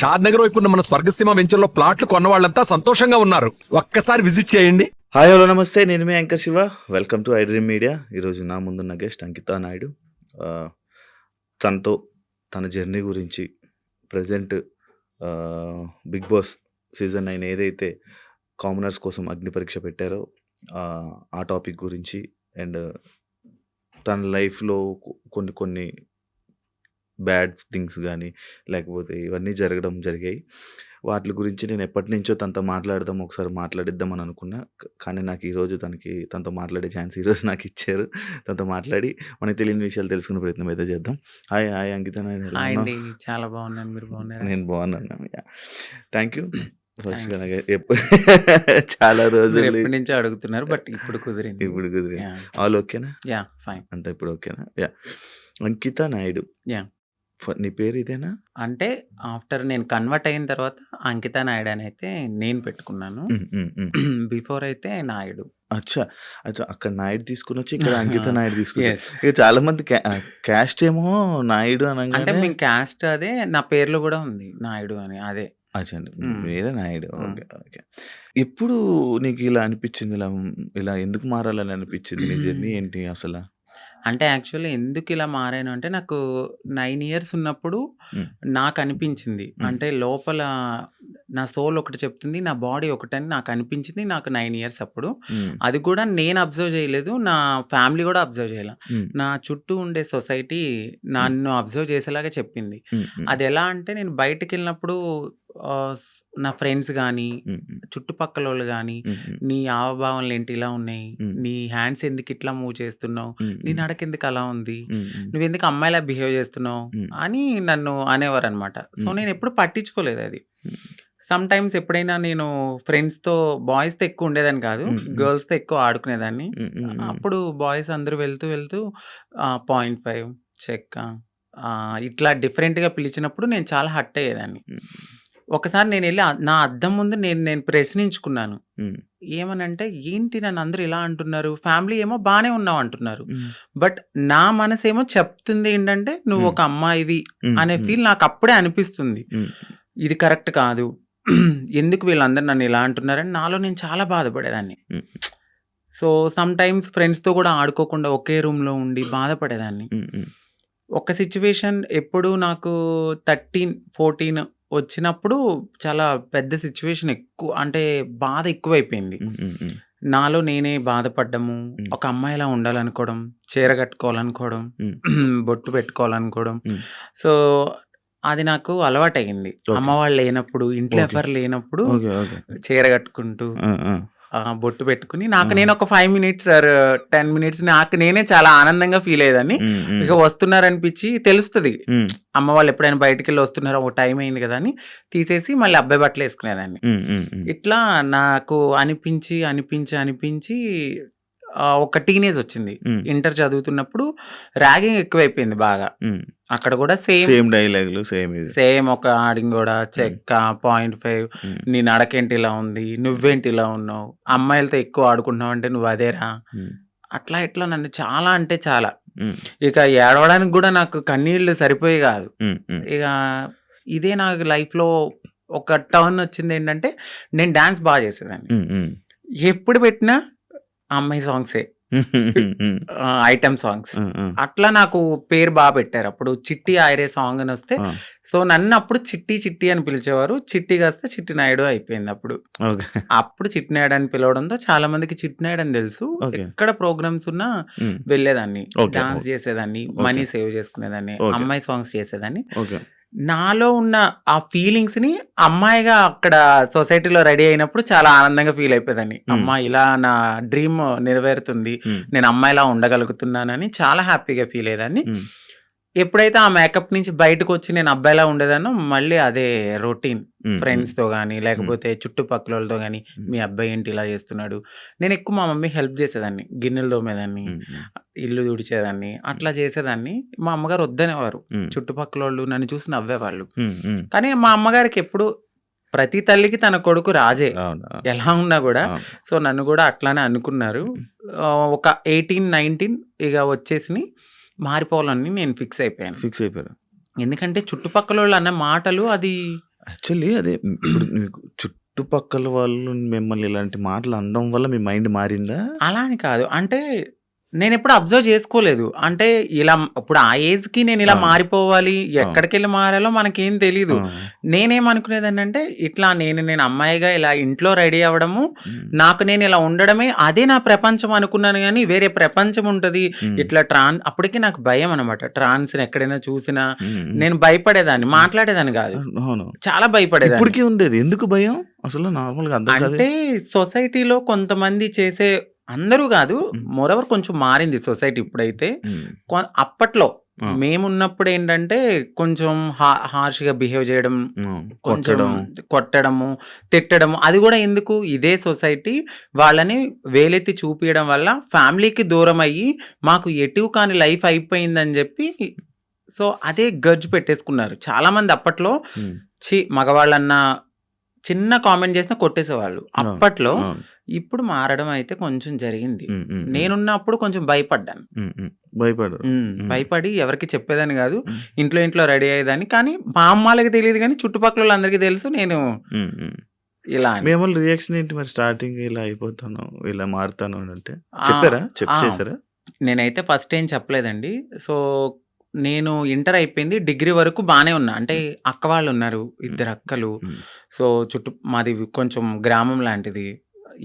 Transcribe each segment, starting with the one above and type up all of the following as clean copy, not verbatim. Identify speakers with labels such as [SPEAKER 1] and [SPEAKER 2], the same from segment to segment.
[SPEAKER 1] షాద్ నగర్ వైపు ఉన్న మన స్వర్గసీమ వెంచర్లో ప్లాట్లు కొన్న వాళ్ళంతా సంతోషంగా ఉన్నారు. ఒక్కసారి విజిట్ చేయండి.
[SPEAKER 2] హాయ్ హలో నమస్తే, నేను మీ anchor Shiva. Welcome to iDream media. ఈరోజు నా ముందున్న గెస్ట్ అంకితా నాయుడు. తనతో తన జర్నీ గురించి, ప్రజెంట్ బిగ్ బాస్ సీజన్ 9 ఏదైతే కామనర్స్ కోసం అగ్ని పరీక్ష పెట్టారో ఆ టాపిక్ గురించి, అండ్ తన లైఫ్లో కొన్ని బ్యాడ్ థింగ్స్ కానీ లేకపోతే ఇవన్నీ జరిగాయి. వాటి గురించి నేను ఎప్పటి నుంచో తనతో ఒకసారి మాట్లాడిద్దామని అనుకున్నా. కానీ నాకు ఈరోజు తనతో మాట్లాడే ఛాన్స్ ఈరోజు నాకు ఇచ్చారు. తనతో మాట్లాడి మనకి తెలియని విషయాలు తెలుసుకునే ప్రయత్నం అయితే చేద్దాం. హాయ్ హాయ్ అంకిత నాయుడు.
[SPEAKER 3] చాలా బాగున్నాను, మీరు బాగున్నారు?
[SPEAKER 2] నేను బాగున్నాను. Thank you. ఫస్ట్ చాలా రోజులు
[SPEAKER 3] ఎప్పటి నుంచో అడుగుతున్నారు, బట్ ఇప్పుడు కుదిరింది.
[SPEAKER 2] ఆల్ ఓకేనా?
[SPEAKER 3] Yeah fine.
[SPEAKER 2] అంతా ఇప్పుడు ఓకేనా? యా. అంకిత నాయుడు,
[SPEAKER 3] యా.
[SPEAKER 2] నీ పేరు ఇదేనా?
[SPEAKER 3] అంటే ఆఫ్టర్ నేను కన్వర్ట్ అయిన తర్వాత అంకిత నాయుడు అని అయితే నేను పెట్టుకున్నాను. బిఫోర్ అయితే నాయుడు.
[SPEAKER 2] అచ్చా అక్కడ నాయుడు తీసుకుని వచ్చి ఇక్కడ అంకిత నాయుడు తీసుకుని. ఇక చాలా మంది క్యాస్ట్ ఏమో నాయుడు
[SPEAKER 3] అంటే
[SPEAKER 2] అనగానే
[SPEAKER 3] మేము క్యాస్ట్ అదే, నా పేర్లో కూడా ఉంది నాయుడు అని. అదే
[SPEAKER 2] అచ్చండి, వేరే నాయుడు. Okay okay. ఎప్పుడు నీకు ఇలా అనిపించింది, ఇలా ఎందుకు మారాలని అనిపించింది? నీ జర్నీ ఏంటి అసలు?
[SPEAKER 3] అంటే యాక్చువల్లీ ఎందుకు ఇలా మారాను అంటే, నాకు 9 years ఉన్నప్పుడు నాకు అనిపించింది. అంటే లోపల నా సోల్ ఒకటి చెప్తుంది, నా బాడీ ఒకటని నాకు అనిపించింది. నాకు 9 years అప్పుడు. అది కూడా నేను అబ్జర్వ్ చేయలేదు, నా ఫ్యామిలీ కూడా అబ్జర్వ్ చేయలే. నా చుట్టూ ఉండే సొసైటీ నన్ను అబ్జర్వ్ చేసేలాగా చెప్పింది. అది ఎలా అంటే, నేను బయటకు వెళ్ళినప్పుడు నా ఫ్రెండ్స్ కానీ, చుట్టుపక్కల వాళ్ళు కానీ, నీ హావభావాలు ఏంటి ఇలా ఉన్నాయి, నీ హ్యాండ్స్ ఎందుకు ఇట్లా మూవ్ చేస్తున్నావు, నీ నడక ఎందుకు అలా ఉంది, నువ్వెందుకు అమ్మాయిలా బిహేవ్ చేస్తున్నావు అని నన్ను అనేవారు అనమాట. సో నేను ఎప్పుడు పట్టించుకోలేదు అది. సమ్ టైమ్స్ ఎప్పుడైనా నేను ఫ్రెండ్స్తో, బాయ్స్తో ఎక్కువ ఉండేదాన్ని కాదు, గర్ల్స్తో ఎక్కువ ఆడుకునేదాన్ని. అప్పుడు బాయ్స్ అందరూ వెళ్తూ 0.5 చెక్క ఇట్లా డిఫరెంట్గా పిలిచినప్పుడు నేను చాలా హర్ట్ అయ్యేదాన్ని. ఒకసారి నేను వెళ్ళి నా అద్దం ముందు నేను ప్రశ్నించుకున్నాను. ఏమనంటే, ఏంటి నన్ను అందరూ ఇలా అంటున్నారు, ఫ్యామిలీ ఏమో బాగానే ఉన్నావు అంటున్నారు, బట్ నా మనసు ఏమో చెప్తుంది ఏంటంటే నువ్వు ఒక అమ్మాయివి అనే ఫీల్ నాకు అప్పుడే అనిపిస్తుంది. ఇది కరెక్ట్ కాదు, ఎందుకు వీళ్ళందరూ నన్ను ఇలా అంటున్నారని నాలో నేను చాలా బాధపడేదాన్ని. సో సమ్ టైమ్స్ ఫ్రెండ్స్తో కూడా ఆడుకోకుండా ఒకే రూమ్లో ఉండి బాధపడేదాన్ని. ఒక సిచ్యువేషన్ ఎప్పుడు నాకు 13-14 వచ్చినప్పుడు చాలా పెద్ద సిచ్యువేషన్, ఎక్కువ అంటే బాధ ఎక్కువైపోయింది. నాలో నేనే బాధపడ్డము, ఒక అమ్మాయిలా ఉండాలనుకోవడం, చీర కట్టుకోవాలనుకోవడం, బొట్టు పెట్టుకోవాలనుకోవడం. సో అది నాకు అలవాటయింది. అమ్మ వాళ్ళు లేనప్పుడు, ఇంట్లో ఎవరు లేనప్పుడు చీర కట్టుకుంటూ బొట్టు పెట్టుకుని నాకు నేను ఒక 5 minutes or 10 minutes నాకు నేనే చాలా ఆనందంగా ఫీల్ అయ్యేదాన్ని. ఇక వస్తున్నారనిపించి తెలుస్తుంది, అమ్మ వాళ్ళు ఎప్పుడైనా బయటకు వెళ్ళి వస్తున్నారో, ఒక టైం అయింది కదా అని తీసేసి మళ్ళీ అబ్బాయి బట్టలు వేసుకునేదాన్ని. ఇట్లా నాకు అనిపించి ఒక టీనేజ్ వచ్చింది. ఇంటర్ చదువుతున్నప్పుడు ర్యాగింగ్ ఎక్కువైపోయింది బాగా. అక్కడ కూడా సేమ్
[SPEAKER 2] డైలాగులు,
[SPEAKER 3] సేమ్ ఒక ఆడింగ్ కూడా, చెక్క 0.5 నీ నడకేంటి ఇలా ఉంది, నువ్వేంటి ఇలా ఉన్నావు, అమ్మాయిలతో ఎక్కువ ఆడుకుంటున్నావు అంటే నువ్వు అదేరా, అట్లా ఇట్లా నన్ను చాలా అంటే చాలా, ఇక ఏడవడానికి కూడా నాకు కన్నీళ్ళు సరిపోయి కాదు. ఇక ఇదే నాకు లైఫ్లో ఒక టర్న్ వచ్చింది. ఏంటంటే, నేను డాన్స్ బాగా చేసేదాన్ని. ఎప్పుడు పెట్టినా అమ్మాయి సాంగ్సే, ఐటమ్ సాంగ్స్. అట్లా నాకు పేరు బాగా పెట్టారు. అప్పుడు చిట్టి ఆయరే సాంగ్ అని వస్తే, సో నన్ను అప్పుడు చిట్టి అని పిలిచేవారు. చిట్టి కాస్తే చిట్టి నాయుడు అయిపోయింది. అప్పుడు చిట్టి నాయుడు అని పిలవడంతో చాలా మందికి చిట్టి నాయుడు అని తెలుసు. ఎక్కడ ప్రోగ్రామ్స్ ఉన్నా వెళ్ళేదాన్ని, డాన్స్ చేసేదాన్ని, మనీ సేవ్ చేసుకునేదాన్ని, అమ్మాయి సాంగ్స్ చేసేదాన్ని. నాలో ఉన్న ఆ ఫీలింగ్స్ ని అమ్మాయిగా అక్కడ సొసైటీలో రెడీ అయినప్పుడు చాలా ఆనందంగా ఫీల్ అయిపోయేదాన్ని. అమ్మా ఇలా నా డ్రీమ్ నెరవేరుతుంది, నేను అమ్మాయిలా ఉండగలుగుతున్నానని చాలా హ్యాపీగా ఫీల్ అయ్యేదాన్ని. ఎప్పుడైతే ఆ మేకప్ నుంచి బయటకు వచ్చి నేను అబ్బాయిలా ఉండేదానో, మళ్ళీ అదే రొటీన్, ఫ్రెండ్స్తో కానీ లేకపోతే చుట్టుపక్కల వాళ్ళతో కానీ, మీ అబ్బాయి ఏంటి ఇలా చేస్తున్నాడు. నేను ఎక్కువ మా మమ్మీ హెల్ప్ చేసేదాన్ని, గిన్నెలు తోమేదాన్ని, ఇల్లు తుడిచేదాన్ని, అట్లా చేసేదాన్ని. మా అమ్మగారు వద్దనేవారు, చుట్టుపక్కల వాళ్ళు నన్ను చూసి నవ్వేవాళ్ళు. కానీ మా అమ్మగారికి ఎప్పుడు, ప్రతి తల్లికి తన కొడుకు రాజే ఎలా ఉన్నా కూడా, సో నన్ను కూడా అట్లానే అనుకున్నారు. ఒక 18-19 ఇక వచ్చేసి మారిపోవాలని నేను ఫిక్స్ అయిపోయాను.
[SPEAKER 2] ఫిక్స్ అయిపోయారు.
[SPEAKER 3] ఎందుకంటే చుట్టుపక్కల వాళ్ళు అన్న మాటలు అది
[SPEAKER 2] యాక్చువల్లీ అదే ఇప్పుడు మీకు చుట్టుపక్కల వాళ్ళు మిమ్మల్ని ఇలాంటి మాటలు అనడం వల్ల మీ మైండ్ మారిందా?
[SPEAKER 3] అలా అని కాదు. అంటే నేనెప్పుడు అబ్జర్వ్ చేసుకోలేదు. అంటే ఇలా ఇప్పుడు ఆ ఏజ్‌కి నేనిలా
[SPEAKER 2] ఆ!
[SPEAKER 3] మారిపోవాలి,
[SPEAKER 2] ఆ!
[SPEAKER 3] ఎక్కడికెళ్ళి మారాలో మనకేం తెలీదు.
[SPEAKER 2] ఆ!
[SPEAKER 3] నేనేమనుకునేదాన్నంటే ఇట్లా నేను అమ్మాయిగా ఇలా ఇంట్లో రెడీ అవ్వడము,
[SPEAKER 2] హ్మ్.
[SPEAKER 3] నాకు నేను ఇలా ఉండడమే అదే నా ప్రపంచం అనుకున్నాను గానీ, వేరే ప్రపంచం ఉంటది.
[SPEAKER 2] హ్మ్.
[SPEAKER 3] ఇట్లా అప్పటికి నాకు భయం అనమాట. ట్రాన్స్‌ని ఎక్కడైనా చూసినా
[SPEAKER 2] హ్మ్. హ్మ్.
[SPEAKER 3] నేను భయపడేదాన్ని.
[SPEAKER 2] హ్మ్.
[SPEAKER 3] మాట్లాడేదాన్ని గాదు.
[SPEAKER 2] అవును.
[SPEAKER 3] చాలా భయపడేదాన్ని.
[SPEAKER 2] ఇప్పటికి ఉండేది. ఎందుకు భయం? అసలు నార్మల్‌గా అర్థం కాదు.
[SPEAKER 3] అంటే సొసైటీలో కొంతమంది చేసే అందరూ గాదు.
[SPEAKER 2] హ్మ్.
[SPEAKER 3] మోరోవర్ కొంచెం మారింది సొసైటీ ఇప్పుడైతే.
[SPEAKER 2] హ్మ్.
[SPEAKER 3] అప్పట్లో
[SPEAKER 2] ఆ!
[SPEAKER 3] మేమున్నప్పుడేంటంటే కొంచెం హార్ష్‌గా బిహేవ్ జేయడం,
[SPEAKER 2] హ్మ్.
[SPEAKER 3] కొంచెం
[SPEAKER 2] కొట్టడం.
[SPEAKER 3] కొట్టడము, తిట్టడము. అది గూడా ఎందుకు ఇదే సొసైటీ వాళ్ళని వేలెత్తి చూపియడం వల్ల ఫ్యామిలీకి దూరమయ్యి మాకు ఎటు కాని లైఫ్ అయిపోయిందని జెప్పి సో, అదే గర్జ్ పెట్టేసుకున్నారు. చాలామంది అప్పట్లో
[SPEAKER 2] హ్మ్.
[SPEAKER 3] మగవాళ్ళన్నా చిన్న కామెంట్ చేసినా కొట్టేసేవాళ్ళు.
[SPEAKER 2] అవును.
[SPEAKER 3] అప్పట్లో.
[SPEAKER 2] అవును.
[SPEAKER 3] ఇప్పుడు మారడం అయితే కొంచెం జరిగింది.
[SPEAKER 2] హ్మ్. హ్మ్. హ్మ్.
[SPEAKER 3] నేనున్నప్పుడు కొంచెం భయపడ్డాను.
[SPEAKER 2] హ్మ్. హ్మ్. భయపడరు. హ్మ్.
[SPEAKER 3] భయపడి ఎవరికీ చెప్పేదాన్ని గాదు.
[SPEAKER 2] హ్మ్.
[SPEAKER 3] ఇంట్లో రెడీ అయ్యేదాన్ని. కానీ మా అమ్మ వాళ్ళకి తెలీదు గానీ చుట్టుపక్కలోళ్ళందరికీ తెలుసు నేను
[SPEAKER 2] హ్మ్. హ్మ్.
[SPEAKER 3] ఇలా
[SPEAKER 2] మీ
[SPEAKER 3] అని.
[SPEAKER 2] అమ్మోళ్ళ రియాక్షన్ ఏంటి మరి స్టార్టింగ్ ఇలా అయిపోతాను, ఇలా మారుతాను అనంటే?
[SPEAKER 3] ఆ!
[SPEAKER 2] చెప్పారా?
[SPEAKER 3] ఆ!
[SPEAKER 2] చేసారా?
[SPEAKER 3] నేనైతే ఫస్ట్ ఏం చెప్పలేదండి. సో, నేను ఇంటర్ అయిపోయింది. డిగ్రీ వరకు బానే ఉన్నా. అంటే
[SPEAKER 2] హ్మ్.
[SPEAKER 3] అక్క వాళ్ళున్నారు.
[SPEAKER 2] హ్మ్.
[SPEAKER 3] ఇద్దరు అక్కలు.
[SPEAKER 2] హ్మ్.
[SPEAKER 3] సో, మాది కొంచెం గ్రామం లాంటిది.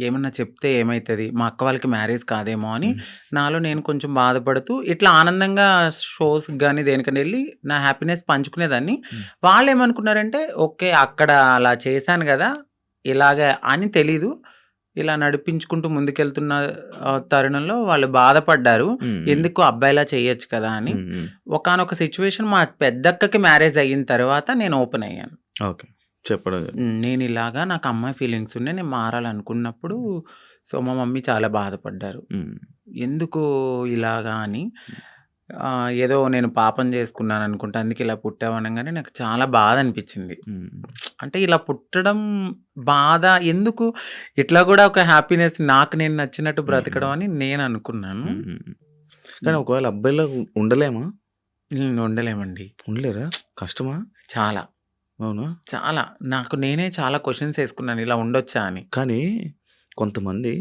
[SPEAKER 3] ఏమన్నా చెప్తే ఏమైతది? మా అక్క వాళ్ళకి మ్యారేజ్ కాదేమో అని
[SPEAKER 2] హ్మ్.
[SPEAKER 3] నాలో నేను కొంచెం బాధపడుతూ ఇట్లా ఆనందంగా షోస్‌కి గాని దేనికైనా ఎళ్లి నా హ్యాపీనెస్ పంచుకునేదాన్ని.
[SPEAKER 2] హ్మ్.
[SPEAKER 3] వాళ్ళేమనుకున్నారంటే ఓకే. అక్కడ అలా చేశాను గదా! ఇలాగ అని తెలీదు. ఇలా నడిపించుకుంటూ ముందుకెళ్తున్న తరుణంలో వాళ్ళు బాధపడ్డారు.
[SPEAKER 2] హ్మ్. హ్మ్.
[SPEAKER 3] ఎందుకు అబ్బాయిలా చేయొచ్చు కదా! అని.
[SPEAKER 2] హ్మ్. హ్మ్.
[SPEAKER 3] ఒకానొక సిట్యుయేషన్ మా పెద్దక్కకి మ్యారేజ్ అయిన తర్వాత నేను ఓపెన్ అయ్యాను.
[SPEAKER 2] ఓకే. చెప్పడం
[SPEAKER 3] నేనిలాగా నాకు అమ్మాయి ఫీలింగ్స్ ఉన్నాయి. నేను మారాలనుకున్నప్పుడు సో, మా మమ్మీ చాలా బాధపడ్డారు.
[SPEAKER 2] హ్మ్.
[SPEAKER 3] ఎందుకు ఇలాగా అని. ఏదో నేను పాపం చేసుకున్నాననుకుంటా. అందుకే ఇలా పుట్టావు అనంగానే నాకు చాలా బాధ అనిపించింది.
[SPEAKER 2] హ్మ్.
[SPEAKER 3] అంటే ఇలా పుట్టడం బాధ ఎందుకు ఇట్లా గూడా ఒక హ్యాపీనెస్ నాకు నేను నచ్చినట్టు
[SPEAKER 2] హ్మ్.
[SPEAKER 3] బ్రతకడం అని నేననుకున్నాను.
[SPEAKER 2] హ్మ్. హ్మ్. కానీ ఒకవేళ అబ్బాయిలాగా ఉండలేమా?
[SPEAKER 3] ఉండలేమండి.
[SPEAKER 2] ఉండలేరా? కష్టమా?
[SPEAKER 3] చాలా.
[SPEAKER 2] అవునా?
[SPEAKER 3] చాలా. నాకు నేనే చాలా క్వెషన్స్ ఏసుకున్నాను ఇలా ఉండొచ్చా అని.
[SPEAKER 2] కానీ కొంతమంది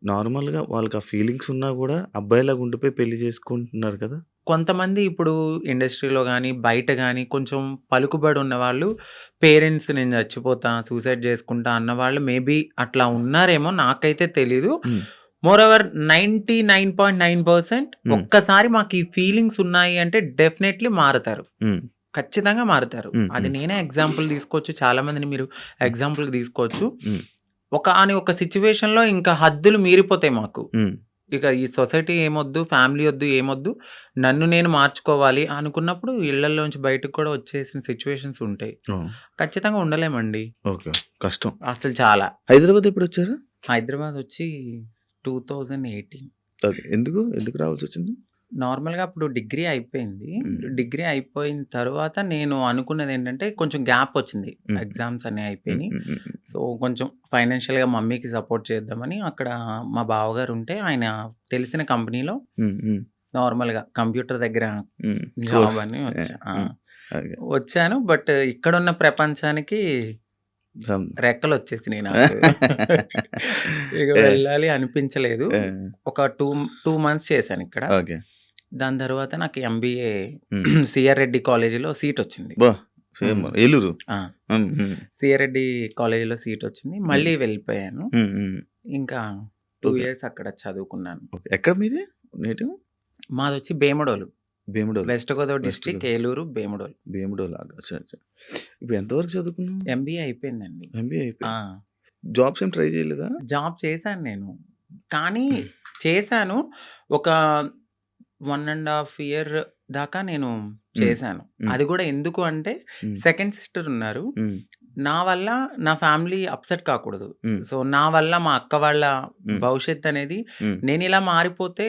[SPEAKER 2] నార్మల్‌గా వాళ్ళకి ఆ ఫీలింగ్స్ ఉన్నా గూడా అబ్బాయిలాగా ఉండిపోయి పెళ్లి చేసుకుంటున్నారు కదా!
[SPEAKER 3] కొంతమంది ఇప్పుడు ఇండస్ట్రీలో గాని, బయట గాని కొంచెం పలుకుబడి ఉన్నవాళ్ళు పేరెంట్స్ నేను చచ్చిపోతా, సూసైడ్ చేసుకుంటా అన్నవాళ్ళు మేబీ అట్లా ఉన్నారేమో నాకైతే తెలీదు.
[SPEAKER 2] హ్మ్.
[SPEAKER 3] మోరోవర్ 99.9%
[SPEAKER 2] హ్మ్.
[SPEAKER 3] ఒక్కసారి మాకు ఈ ఫీలింగ్స్ ఉన్నాయి అంటే డెఫినైట్‌లీ మారతారు.
[SPEAKER 2] హ్మ్.
[SPEAKER 3] ఖచ్చితంగా మారుతారు.
[SPEAKER 2] హ్మ్.
[SPEAKER 3] అది
[SPEAKER 2] హ్మ్.
[SPEAKER 3] నేనే ఎగ్జాంపుల్ తీసుకోవచ్చు. చాలా మందిని మీరు
[SPEAKER 2] హ్మ్.
[SPEAKER 3] ఎగ్జాంపుల్‌కి తీసుకోవచ్చు.
[SPEAKER 2] హ్మ్.
[SPEAKER 3] ఒకానొక సిట్యుయేషన్‌లో ఇంకా హద్దులు మీరిపోతాయి మాకు.
[SPEAKER 2] హ్మ్.
[SPEAKER 3] ఇక ఈ సొసైటీ ఏమొద్దు, ఫ్యామిలీ ఒద్దు, ఏమొద్దు. నన్ను నేను మార్చుకోవాలి అనుకున్నప్పుడు ఇళ్లల్లోంచి బయటకి కూడా వచ్చేసిన సిట్యుయేషన్స్ ఉంటాయి.
[SPEAKER 2] అవును.
[SPEAKER 3] ఖచ్చితంగా ఉండలేమండి.
[SPEAKER 2] ఓకే. కష్టం.
[SPEAKER 3] అసలు చాలా.
[SPEAKER 2] హైదరాబాద్ ఎప్పుడొచ్చారు?
[SPEAKER 3] హైదరాబాద్ వచ్చి 2018
[SPEAKER 2] ఓకే. ఎందుకు? ఎందుకు రావాల్సొచ్చింది?
[SPEAKER 3] నార్మల్‌గా అప్పుడు డిగ్రీ అయిపోయింది.
[SPEAKER 2] హ్మ్.
[SPEAKER 3] డిగ్రీ అయిపోయిన తర్వాత నేను అనుకున్నదేంటంటే కొంచెం గ్యాప్ వచ్చింది.
[SPEAKER 2] హ్మ్.
[SPEAKER 3] ఎగ్జామ్స్ అన్నీ
[SPEAKER 2] హ్మ్.
[SPEAKER 3] అయిపోయినియి.
[SPEAKER 2] హ్మ్. హ్మ్. హ్మ్.
[SPEAKER 3] సో, కొంచెం ఫైనాన్షియల్‌గా మమ్మీకి సపోర్ట్ చేద్దామని అక్కడ మా బావగారు ఉంటే ఆయన తెలిసిన కంపెనీలో
[SPEAKER 2] హ్మ్. హ్మ్.
[SPEAKER 3] నార్మల్‌గా కంప్యూటర్ దగ్గర
[SPEAKER 2] హ్మ్.
[SPEAKER 3] Job
[SPEAKER 2] course.
[SPEAKER 3] అని వచ్చా.
[SPEAKER 2] హ్మ్. ఓకే.
[SPEAKER 3] వచ్చాను. బట్ ఇక్కడున్న ప్రపంచానికి
[SPEAKER 2] సమ్
[SPEAKER 3] రెక్కలొచ్చేసినియి నాకు. ఇక
[SPEAKER 2] ఏ
[SPEAKER 3] వెళ్ళాలి అనిపించలేదు.
[SPEAKER 2] ఏ
[SPEAKER 3] ఒక 2 మంత్స్ చేశానిక్కడ.
[SPEAKER 2] ఓకే.
[SPEAKER 3] దాని తర్వాత నాకు ఎంబీఏ
[SPEAKER 2] హ్మ్.
[SPEAKER 3] సిఆర్ రెడ్డి కాలేజీలో సీటొచ్చింది.
[SPEAKER 2] అబ్బా! సేమ్
[SPEAKER 3] హ్మ్.
[SPEAKER 2] ఏలూరు.
[SPEAKER 3] ఆ!
[SPEAKER 2] హ్మ్. హ్మ్.
[SPEAKER 3] సిఆర్ రెడ్డి కాలేజీలో సీటొచ్చింది.
[SPEAKER 2] హ్మ్.
[SPEAKER 3] మళ్ళీ వెళ్ళిపోయాను.
[SPEAKER 2] హ్మ్. హ్మ్.
[SPEAKER 3] ఇంకా 2
[SPEAKER 2] ఓకే.
[SPEAKER 3] ఇయర్స్ అక్కడ చదువుకున్నాను.
[SPEAKER 2] ఓకే. ఎక్కడ మీది నేటివ్?
[SPEAKER 3] మాదొచ్చి Bhimadolu.
[SPEAKER 2] Bhimadolu.
[SPEAKER 3] West Godavari
[SPEAKER 2] west
[SPEAKER 3] district
[SPEAKER 2] Godavari.
[SPEAKER 3] Eluru, Bhimadolu.
[SPEAKER 2] Bhimadolu. అచ్చా! అచ్చా! ఇప్పుడు ఎంత వరకు చదువుకున్నావు?
[SPEAKER 3] ఎంబీఏ అయిపోయిందండి.
[SPEAKER 2] ఎంబీఏ
[SPEAKER 3] ఆ!
[SPEAKER 2] అయిపోయింది. జాబ్స్ ఏం ట్రై చేయలేదా?
[SPEAKER 3] జాబ్ చేశాను నేను. కానీ చేశాను. ఒక 1 ½ ఇయర్ దాకా నేను
[SPEAKER 2] హ్మ్.
[SPEAKER 3] చేశాను.
[SPEAKER 2] హ్మ్.
[SPEAKER 3] అది గూడా ఎందుకు అంటే
[SPEAKER 2] హ్మ్.
[SPEAKER 3] సెకండ్ సిస్టర్ ఉన్నారు.
[SPEAKER 2] హ్మ్.
[SPEAKER 3] నా వల్ల నా ఫ్యామిలీ అప్‌సెట్ కాకూడదు.
[SPEAKER 2] హ్మ్.
[SPEAKER 3] సో, నా వల్ల మా అక్క వాళ్ళ
[SPEAKER 2] హ్మ్.
[SPEAKER 3] భవిష్యత్తనేది
[SPEAKER 2] హ్మ్.
[SPEAKER 3] నేనిలా మారిపోతే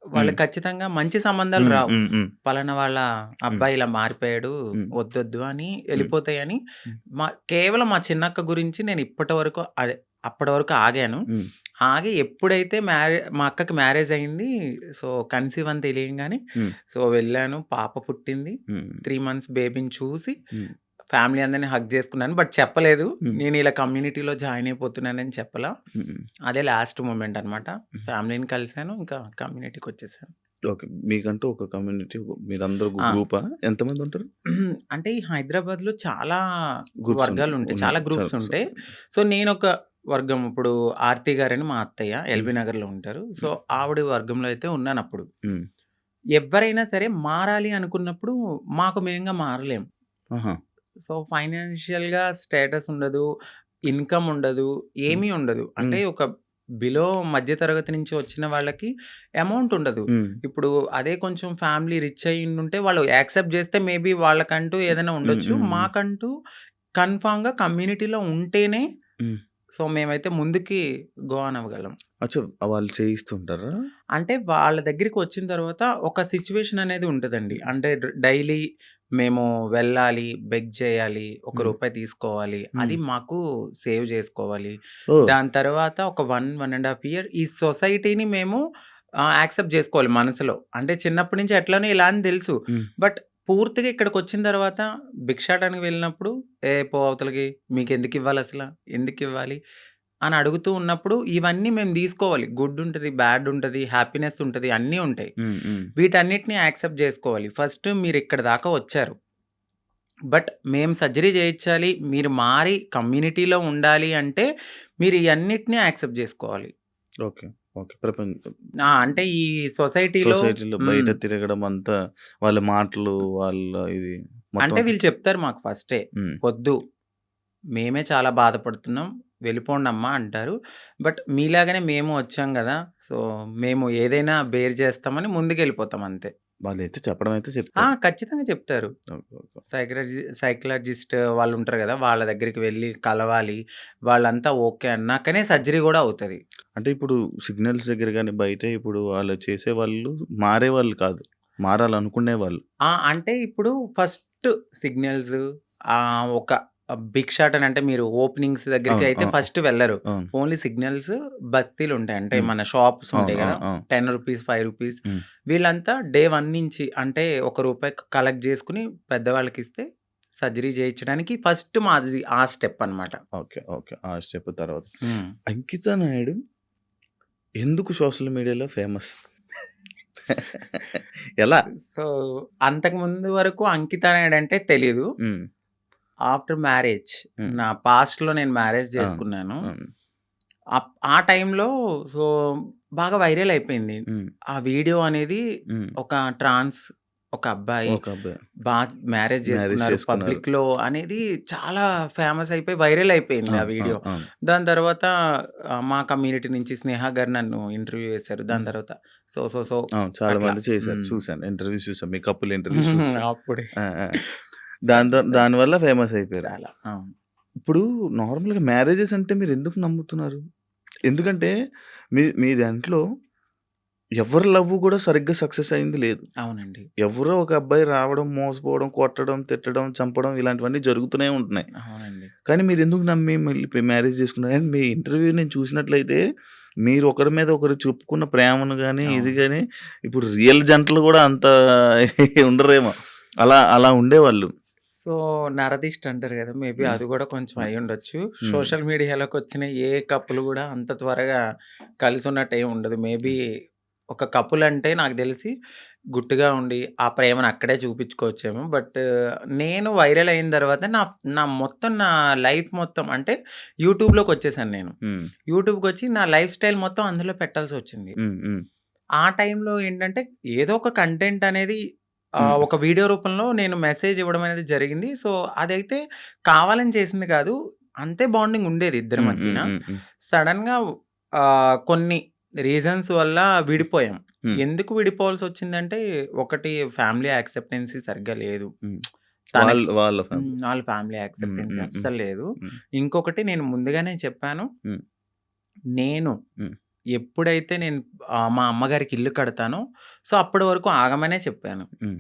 [SPEAKER 2] హ్మ్.
[SPEAKER 3] వాళ్ళకి ఖచ్చితంగా మంచి సంబంధాలు
[SPEAKER 2] హ్మ్.
[SPEAKER 3] రావు.
[SPEAKER 2] హ్మ్. హ్మ్.
[SPEAKER 3] పలానా వాళ్ళ
[SPEAKER 2] హ్మ్.
[SPEAKER 3] అబ్బాయి ఇలా మారిపోయాడు.
[SPEAKER 2] హ్మ్.
[SPEAKER 3] వద్దొద్దు అని
[SPEAKER 2] హ్మ్.
[SPEAKER 3] ఎళ్ళిపోతాయని
[SPEAKER 2] హ్మ్.
[SPEAKER 3] కేవలం మా చిన్నక్క గురించి నేను ఇప్పటి వరకు అప్పటి వరకు ఆగాను.
[SPEAKER 2] హ్మ్.
[SPEAKER 3] ఆగి ఎప్పుడైతే మా అక్కకి మ్యారేజ్ అయింది. సో, కన్సీవ్ అని తెలియంగానే
[SPEAKER 2] హ్మ్.
[SPEAKER 3] సో, వెళ్ళాను. పాప పుట్టింది.
[SPEAKER 2] హ్మ్.
[SPEAKER 3] 3 మంత్స్ బేబీని చూసి
[SPEAKER 2] హ్మ్.
[SPEAKER 3] ఫ్యామిలీ అందరిని హగ్ చేసుకున్నాను. బట్ చెప్పలేదు.
[SPEAKER 2] హ్మ్.
[SPEAKER 3] నేను ఇలా కమ్యూనిటీలో జాయిన్ అయిపోతున్నానని చెప్పలా.
[SPEAKER 2] హ్మ్.
[SPEAKER 3] అదే లాస్ట్ మూమెంట్ అనమాట. ఫ్యామిలీని కలిసాను. ఇంకా కమ్యూనిటీకొచ్చేసాను.
[SPEAKER 2] ఓకే. మీకంటూ ఒక కమ్యూనిటీ మీరందరూ
[SPEAKER 3] ఆ!
[SPEAKER 2] గ్రూపా? ఎంతమంది ఉంటారు?
[SPEAKER 3] అంటే ఈ హైదరాబాద్‌లో చాలా
[SPEAKER 2] గ్రూప్స్
[SPEAKER 3] వర్గాలుంటాయి. చాలా
[SPEAKER 2] ఉన్నాయి.
[SPEAKER 3] గ్రూప్స్ ఉంటాయి. సో, నేనొక వర్గం. ఇప్పుడు ఆర్తి గారని మా అత్తయ్య ఎల్బీ నగర్‌లో ఉంటారు. సో, ఆవిడ వర్గంలో అయితే ఉన్నానప్పుడు.
[SPEAKER 2] హ్మ్.
[SPEAKER 3] ఎవ్వరైనా సరే మారాలి అనుకున్నప్పుడు మాకు మేముగా మారలేం.
[SPEAKER 2] ఆహా!
[SPEAKER 3] సో, ఫైనాన్షియల్‌గా స్టేటస్ ఉండదు. ఇన్‌కమ్ ఉండదు.
[SPEAKER 2] హ్మ్.
[SPEAKER 3] ఏమీ ఉండదు. అంటే
[SPEAKER 2] హ్మ్.
[SPEAKER 3] ఒక బిలో మధ్య తరగతి నుంచి వచ్చిన వాళ్ళకి అమౌంట్ ఉండదు.
[SPEAKER 2] హ్మ్.
[SPEAKER 3] ఇప్పుడు అదే కొంచెం ఫ్యామిలీ రిచ్ అయ్యుండుంటే వాళ్ళు యాక్సెప్ట్ చేస్తే మేబీ వాళ్ళకంటూ ఏదైనా
[SPEAKER 2] హ్మ్.
[SPEAKER 3] ఉండొచ్చు.
[SPEAKER 2] హ్మ్. హ్మ్.
[SPEAKER 3] మాకంటూ కన్ఫర్మ్‌గా కమ్యూనిటీలో ఉంటేనే
[SPEAKER 2] హ్మ్.
[SPEAKER 3] సో, మేమైతే ముందుకి గో ఆన్ అవ్వగలం.
[SPEAKER 2] అచ్చా! వాళ్ళు చేయిస్తుంటారా?
[SPEAKER 3] అంటే వాళ్ళ దగ్గరికి వచ్చిన తర్వాత ఒక సిట్యుయేషన్ అనేది ఉంటదండి. అంటే డైలీ మేము వెళ్ళాలి, బెగ్ చేయాలి, ఒక
[SPEAKER 2] హ్మ్.
[SPEAKER 3] రూపాయి తీసుకోవాలి.
[SPEAKER 2] హ్మ్.
[SPEAKER 3] అది మాకు సేవ్ చేసుకోవాలి.
[SPEAKER 2] ఓహ్!
[SPEAKER 3] దాని తర్వాత ఒక 1 ½ ఇయర్ ఈ సొసైటీని మేము యాక్సెప్ట్ చేసుకోవాలి మనసులో. అంటే చిన్నప్పటి నుంచి ఎట్లనో ఇలా అని తెలుసు.
[SPEAKER 2] హ్మ్.
[SPEAKER 3] బట్ పూర్తిగా ఇక్కడికొచ్చిన తర్వాత భిక్షాటనకి వెళ్ళినప్పుడు, "ఏ పో అవతలకి మీకెందుకివ్వాలసల? ఎందుకివ్వాలి?" అని అడుగుతూ ఉన్నప్పుడు ఇవన్నీ మేము తీసుకోవాలి. గుడ్ ఉంటది, బ్యాడ్ ఉంటది, హ్యాపీనెస్ ఉంటది, అన్నీ ఉంటాయి.
[SPEAKER 2] హ్మ్. హ్మ్.
[SPEAKER 3] వీటన్నిటిని యాక్సెప్ట్ జేసుకోవాలి. ఫస్ట్ మీరిక్కడి దాకా వచ్చారు. బట్ మేము సర్జరీ చేయించాలి, మీరు మారి కమ్యూనిటీలో ఉండాలి అంటే మీరు ఇయన్నిటిని యాక్సెప్ట్ జేసుకోవాలి.
[SPEAKER 2] ఓకే. ఓకే.
[SPEAKER 3] అంటే ఈ సొసైటీలో
[SPEAKER 2] సొసైటీలో బయట తిరగడం అంతా వాళ్ళ మాటలు, వాళ్ళ ఇది మొత్తం
[SPEAKER 3] అంటే
[SPEAKER 2] అంతా
[SPEAKER 3] వీళ్ళు చెప్తారు మాకు ఫస్టే.
[SPEAKER 2] హ్మ్.
[SPEAKER 3] "వద్దు, మేమే చాలా బాధపడుతున్నాం. వెళ్ళిపోండమ్మా" అంటారు. బట్ మీలాగానే మేము వచ్చాం గదా! సో, మేము ఏదైనా బేర్ చేస్తామని ముందుకెళ్ళిపోతాం అంతే.
[SPEAKER 2] వాళ్ళైతే చెప్పడం అయితే చెప్తారు.
[SPEAKER 3] ఖచ్చితంగా చెప్తారు.
[SPEAKER 2] ఓకే. ఓకే.
[SPEAKER 3] సైకాలజిస్ట్ వాళ్ళుంటారు గదా! వాళ్ళ దగ్గరికి వెళ్లి కలవాలి. వాళ్ళంతా ఓకే అన్నాకనే సర్జరీ గూడా అవుతది.
[SPEAKER 2] అంటే ఇప్పుడు సిగ్నల్స్ దగ్గర గాని, బయట ఇప్పుడు వాళ్ళు చేసేవాళ్ళు మారేవాళ్ళు కాదు. మారాలనుకునేవాళ్ళు.
[SPEAKER 3] అంటే ఇప్పుడు ఫస్ట్ సిగ్నల్స్ ఒక భిక్షాటన అంటే మీరు ఓపెనింగ్స్ దగ్గరికి
[SPEAKER 2] అవును.
[SPEAKER 3] అయితే
[SPEAKER 2] అవును.
[SPEAKER 3] ఫస్ట్ వెళ్లరు.
[SPEAKER 2] అవును.
[SPEAKER 3] ఓన్లీ సిగ్నల్స్ బస్తీలుంటాయి. అంటే
[SPEAKER 2] హ్మ్.
[SPEAKER 3] మన షాప్స్
[SPEAKER 2] అవును.
[SPEAKER 3] ఉంటాయి గదా!
[SPEAKER 2] అవును. అవును.
[SPEAKER 3] రూ. 10, రూ. 5
[SPEAKER 2] హ్మ్.
[SPEAKER 3] వీళ్ళంతా డే 1 నుంచి అంటే రూ. 1 కలెక్ట్ జేసుకొని పెద్దవాళ్ళకిస్తే సర్జరీ చేయించడానికి ఫస్ట్ మాది ఆ స్టెప్ అన్నమాట.
[SPEAKER 2] ఓకే. ఓకే. ఆ స్టెప్ తర్వాత.
[SPEAKER 3] హ్మ్.
[SPEAKER 2] అంకిత నాయుడు ఎందుకు సోషల్ మీడియాలో ఫేమస్? ఎలా?
[SPEAKER 3] సో, అంతకుముందు వరకు అంకిత నాయుడు అంటే తెలీదు.
[SPEAKER 2] హ్మ్.
[SPEAKER 3] ఆఫ్టర్ మ్యారేజ్
[SPEAKER 2] హ్మ్.
[SPEAKER 3] నా పాస్ట్‌లో నేను మ్యారేజ్
[SPEAKER 2] అవును.
[SPEAKER 3] చేసుకున్నాను.
[SPEAKER 2] అవును.
[SPEAKER 3] ఆ టైంలో సో, బాగా వైరల్ అయిపోయింది.
[SPEAKER 2] హ్మ్.
[SPEAKER 3] ఆ వీడియో అనేది
[SPEAKER 2] హ్మ్.
[SPEAKER 3] ఒక ట్రాన్స్ ఒక అబ్బాయి
[SPEAKER 2] ఒక అబ్బాయి
[SPEAKER 3] బా మ్యారేజ్
[SPEAKER 2] మ్యారేజ్
[SPEAKER 3] చేసుకున్నారు
[SPEAKER 2] చేసుకున్నారు.
[SPEAKER 3] పబ్లిక్‌లో అనేది చాలా ఫేమస్ అయిపోయి వైరల్ అయిపోయింది ఆ
[SPEAKER 2] అవును.
[SPEAKER 3] వీడియో.
[SPEAKER 2] అవును. అవును.
[SPEAKER 3] దాని తర్వాత మా కమ్యూనిటీ నుంచి స్నేహ గారు నన్ను ఇంటర్వ్యూ చేశారు. దాని
[SPEAKER 2] హ్మ్.
[SPEAKER 3] తర్వాత సో
[SPEAKER 2] అవును. చాలా
[SPEAKER 3] అట్లా.
[SPEAKER 2] మంది చేశారు.
[SPEAKER 3] హ్మ్.
[SPEAKER 2] చూసాను. ఇంటర్వ్యూస్ చూసాను. మీ కపుల్ ఇంటర్వ్యూస్ చూసాను.
[SPEAKER 3] అప్పుడే
[SPEAKER 2] ఆ! ఆ! దానివల్ల ఫేమస్ అయిపోయారు.
[SPEAKER 3] చాలా. అవును.
[SPEAKER 2] ఇప్పుడు నార్మల్‌గా మ్యారేజెస్ అంటే మీరెందుకు నమ్ముతున్నారు? ఎందుకంటే మీ దాంట్లో ఎవరి లవ్ కూడా సరిగ్గా సక్సెస్ అయింది లేదు.
[SPEAKER 3] అవునండి.
[SPEAKER 2] ఎవరో ఒక అబ్బాయి రావడం, మోసపోవడం, కొట్టడం, తిట్టడం, చంపడం ఇలాంటివన్నీ జరుగుతూనే ఉంటున్నాయి.
[SPEAKER 3] అవునండి.
[SPEAKER 2] కానీ మీరెందుకు నమ్మి మళ్ళీ మ్యారేజ్ చేసుకున్నారు? అండ్ మీ ఇంటర్వ్యూ నేను చూసినట్లయితే మీరు ఒకరి మీద ఒకరు చెప్పుకున్న ప్రేమను గాని, ఇది
[SPEAKER 3] అవును.
[SPEAKER 2] గాని ఇప్పుడు రియల్ జంటలు కూడా అంత ఉండరేమో. అలా ఉండేవాళ్ళు.
[SPEAKER 3] సో, నరదిష్టి అంటారు గదా! మేబీ
[SPEAKER 2] హ్మ్.
[SPEAKER 3] అది గూడా కొంచెం అయ్యుండొచ్చు.
[SPEAKER 2] హ్మ్.
[SPEAKER 3] సోషల్ మీడియాలోకొచ్చిన ఏ కపుల్ గూడా అంత త్వరగా కలిసున్నట్టు ఏమి ఉండదు. మేబీ ఒక కపుల్ అంటే నాకు దెలిసి గుట్టుగా ఉండి, ఆ ప్రేమను అక్కడే చూపించుకోవచ్చేమో. బట్ నేను వైరల్ అయిన తర్వాత నా మొత్తం నా లైఫ్ మొత్తం అంటే యూట్యూబ్‌లోకొచ్చేసాను నేను.
[SPEAKER 2] హ్మ్.
[SPEAKER 3] యూట్యూబ్‌కొచ్చి నా లైఫ్ స్టైల్ మొత్తం అందులో పెట్టాల్సొచ్చింది.
[SPEAKER 2] హ్మ్. హ్మ్.
[SPEAKER 3] ఆ టైంలో ఏంటంటే ఏదో ఒక కంటెంట్ అనేది
[SPEAKER 2] హ్మ్.
[SPEAKER 3] ఒక వీడియో రూపంలో నేను మెసేజ్ ఇవ్వడం అనేది జరిగింది. సో, అదైతే కావాలని చేసింది కాదు. అంతే బాండింగ్ ఉండేది ఇద్దరి
[SPEAKER 2] హ్మ్. హ్మ్.
[SPEAKER 3] మధ్యన.
[SPEAKER 2] హ్మ్. హ్మ్.
[SPEAKER 3] సడెన్‌గా కొన్ని రీజన్స్ వల్ల విడిపోయాం.
[SPEAKER 2] హ్మ్.
[SPEAKER 3] ఎందుకు విడిపోవాల్సొచ్చిందంటే ఒకటి ఫ్యామిలీ యాక్సెప్టెన్సీ సరిగ్గా లేదు.
[SPEAKER 2] హ్మ్.
[SPEAKER 3] తనకి
[SPEAKER 2] వాళ్ళ ఫ్యామిలీ.
[SPEAKER 3] వాళ్ళ ఫ్యామిలీ
[SPEAKER 2] హ్మ్.
[SPEAKER 3] యాక్సెప్టెన్సీ
[SPEAKER 2] హ్మ్. హ్మ్.
[SPEAKER 3] అస్సలు లేదు.
[SPEAKER 2] హ్మ్.
[SPEAKER 3] ఇంకొకటి నేను ముందుగానే చెప్పాను.
[SPEAKER 2] హ్మ్.
[SPEAKER 3] నేను
[SPEAKER 2] హ్మ్.
[SPEAKER 3] ఎప్పుడైతే నేను మా అమ్మగారికి ఇల్లు కడతానో, సో, అప్పటి వరకు ఆగమనే చెప్పాను.
[SPEAKER 2] హ్మ్.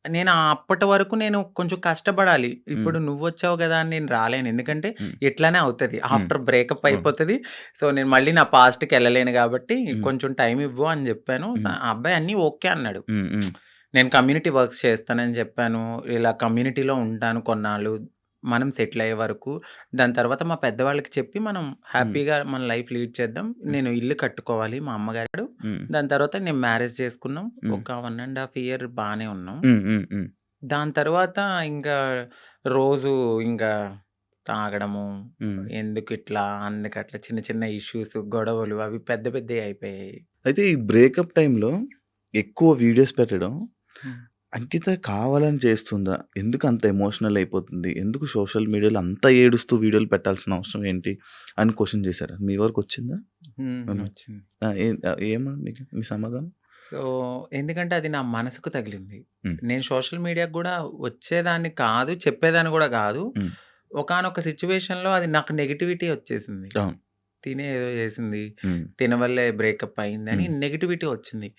[SPEAKER 3] నేను అప్పటి వరకు నేను కొంచెం కష్టపడాలి.
[SPEAKER 2] హ్మ్.
[SPEAKER 3] ఇప్పుడు నువ్వొచ్చావు గదా! అని నేను రాలేను. ఎందుకంటే
[SPEAKER 2] హ్మ్.
[SPEAKER 3] ఇట్లనే అవుతది.
[SPEAKER 2] హ్మ్.
[SPEAKER 3] ఆఫ్టర్ బ్రేకప్
[SPEAKER 2] అవును.
[SPEAKER 3] అయిపోతది. సో, నేను మళ్ళీ నా పాస్ట్‌కెళ్ళలేను గాబట్టి
[SPEAKER 2] హ్మ్.
[SPEAKER 3] కొంచెం టైమ్ ఇవ్వు అని జెప్పాను.
[SPEAKER 2] హ్మ్.
[SPEAKER 3] ఆ అబ్బాయి అన్నీ ఓకే అన్నాడు.
[SPEAKER 2] హ్మ్. హ్మ్.
[SPEAKER 3] నేను కమ్యూనిటీ వర్క్స్ చేస్తానని జెప్పాను. ఇలా కమ్యూనిటీలో ఉంటాను కొన్నాళ్ళు. మనం సెటిల్ అయ్యే వరకు. దాని తర్వాత మా పెద్దవాళ్ళకి చెప్పి మనం హ్యాపీగా మన లైఫ్ లీడ్ చేద్దాం. నేను ఇల్లు కట్టుకోవాలి మా అమ్మగారు. దాని తర్వాత నేను మ్యారేజ్ చేసుకున్నాం. ఒక 1½ ఇయర్ బానే ఉన్నాం. దాని తర్వాత ఇంకా రోజు ఇంకా తాగడము, ఎందుకిట్లా, అందుకట్లా చిన్న చిన్న ఇష్యూస్, గొడవలు అవి పెద్ద పెద్దయి అయిపోయాయి.
[SPEAKER 2] అయితే ఈ బ్రేకప్ టైంలో ఎక్కువ వీడియోస్ పెట్టడం అంకిత కావాలని చేస్తుందా? ఎందుకు అంత ఎమోషనల్ అయిపోతుంది? ఎందుకు సోషల్ మీడియాలో అంత ఏడుస్తూ వీడియోలు పెట్టాల్సిన అవసరం ఏంటి అని క్వశ్చన్ చేశారా? మీ వరకు వచ్చిందా?
[SPEAKER 3] వచ్చింది.
[SPEAKER 2] ఏమా మీ సమాధానం?
[SPEAKER 3] సో, ఎందుకంటే అది నా మనసుకు తగిలింది. నేను సోషల్ మీడియాకి గూడా వచ్చేదాన్ని కాదు, చెప్పేదాన్ని గూడా గాదు. ఒకానొక సిచ్యువేషన్‌లో అది నాకు నెగటివిటీ వచ్చేసింది.
[SPEAKER 2] అవును.
[SPEAKER 3] తినే ఏదో చేసింది, తిన వల్లే బ్రేకప్ అయిందని నెగటివిటీ వచ్చింది.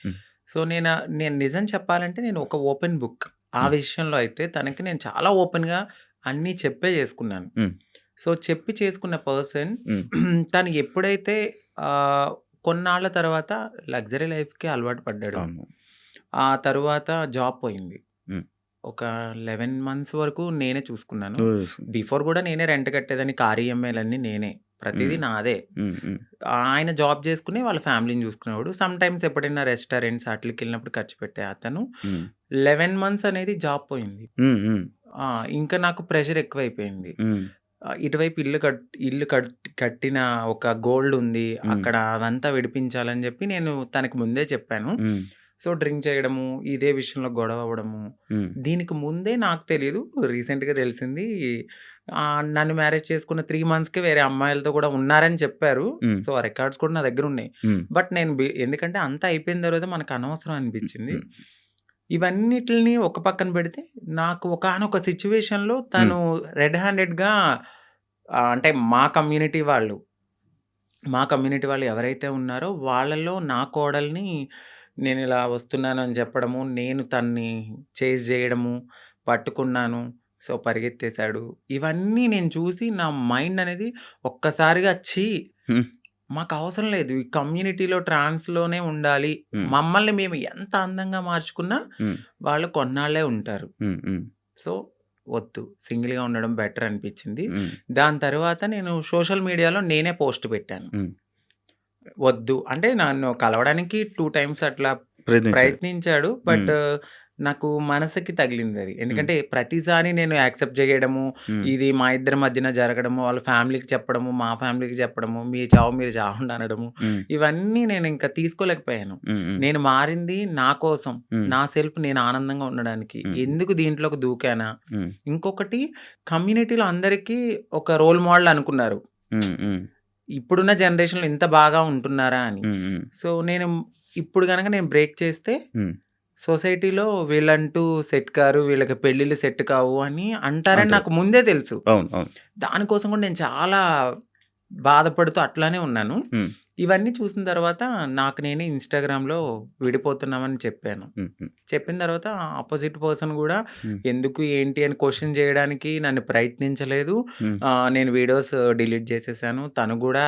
[SPEAKER 3] సో, నేను నిజం చెప్పాలంటే నేను ఒక ఓపెన్ బుక్. ఆ విషయంలో అయితే తనకి నేను చాలా ఓపెన్‌గా అన్నీ చెప్పే చేసుకున్నాను. సో, చెప్పి చేసుకున్న పర్సన్ తను ఎప్పుడైతే కొన్నాళ్ళ తర్వాత లగ్జరీ లైఫ్‌కి అలవాటు పడ్డాడు. ఆ తరువాత జాబ్ పోయింది. ఒక 11 మంత్స్ వరకు నేనే చూసుకున్నాను. బిఫోర్ గూడా నేనే రెంట్ కట్టేదాన్ని. కార్ ఈఎంఐలన్నీ నేనే. ప్రతిదీ నాదే. ఆయన జాబ్ చేసుకుని వాళ్ళ ఫ్యామిలీని చూసుకునేవాడు. సమ్ టైమ్స్ ఎప్పుడైనా రెస్టారెంట్స్ ఆటిలకెళ్ళినప్పుడు ఖర్చు పెట్టే అతను. 11 మంత్స్ అనేది జాబ్ పోయింది. ఇంకా నాకు ప్రెషర్ ఎక్కువైపోయింది. ఇటువైపు ఇల్లు కట్టిన ఒక గోల్డ్ ఉంది. అక్కడ అదంతా విడిపించాలని చెప్పి నేను తనకి ముందే చెప్పాను. సో, డ్రింక్ చేయడము, ఇదే విషయంలో గొడవ అవ్వడము. దీనికి ముందే నాకు తెలీదు. రీసెంట్‌గా తెలిసింది. నన్ను మ్యారేజ్ చేసుకున్న 3 మంత్స్‌కే వేరే అమ్మాయిలతో కూడా ఉన్నారని చెప్పారు. సో, ఆ రికార్డ్స్ కూడా నా దగ్గరున్నాయి. బట్ నేను ఎందుకంటే అంతా అయిపోయిన తర్వాత మనకు అనవసరం అనిపించింది. ఇవన్నిటిని ఒక పక్కన పెడితే నాకు ఒకానొక సిచ్యువేషన్‌లో తను రెడ్ హ్యాండెడ్‌గా అంటే మా కమ్యూనిటీ వాళ్ళు ఎవరైతే ఉన్నారో వాళ్ళలో నా కోడల్ని నేను ఇలా వస్తున్నాను అని చెప్పడము, నేను తన్ని చేజ్ చేయడము, పట్టుకున్నాను. సో, పరిగెత్తేసాడు. ఇవన్నీ నేను చూసి నా మైండ్ అనేది ఒక్కసారిగా మాకు అవసరం లేదు. ఈ కమ్యూనిటీలో ట్రాన్స్‌లోనే ఉండాలి. మమ్మల్ని మేము ఎంత అందంగా మార్చుకున్నా వాళ్ళు కొన్నాళ్ళే ఉంటారు. సో, వద్దు, సింగిల్‌గా ఉండడం బెటర్ అనిపించింది. దాని తర్వాత నేను సోషల్ మీడియాలో నేనే పోస్ట్ పెట్టాను. వద్దు అంటే నన్ను కలవడానికి 2 టైమ్స్ అట్లా ప్రయత్నించాడు. బట్ నాకు మనసుకి తగిలింది అది. ఎందుకంటే ప్రతిసారి నేను యాక్సెప్ట్ చేయడము, ఇది మా ఇద్దరి మధ్యన జరగడము, వాళ్ళ ఫ్యామిలీకి చెప్పడము, మా ఫ్యామిలీకి చెప్పడము, మీ చావు మీరు చావండి అనడము, ఇవన్నీ నేను ఇంకా తీసుకోలేకపోయాను. నేను మారింది నా కోసం, నా సెల్ఫ్ నేను ఆనందంగా ఉండడానికి. ఎందుకు దీంట్లోకి దూకానా? ఇంకొకటి, కమ్యూనిటీలో అందరికీ ఒక రోల్ మోడల్ అనుకున్నారు. ఇప్పుడున్న జనరేషన్‌లో ఇంత బాగా ఉంటున్నారా అని. సో, ఇప్పుడు గనక నేను బ్రేక్ చేస్తే సొసైటీలో వీళ్ళంటూ సెట్ కారు, వీళ్ళకి పెళ్ళిళ్ళు సెట్ కావు అని అంటారని నాకు ముందే తెలుసు. దానికోసం కూడా నేను చాలా బాధపడుతూ అట్లానే ఉన్నాను. ఇవన్నీ చూసిన తర్వాత నాకు నేనే ఇన్‌స్టాగ్రామ్‌లో విడిపోతున్నామని చెప్పాను. చెప్పిన తర్వాత ఆపోజిట్ పర్సన్ కూడా ఎందుకు, ఏంటి అని క్వెషన్ చేయడానికి నన్ను ప్రయత్నించలేదు. నేను వీడియోస్ డిలీట్ చేసేసాను. తను కూడా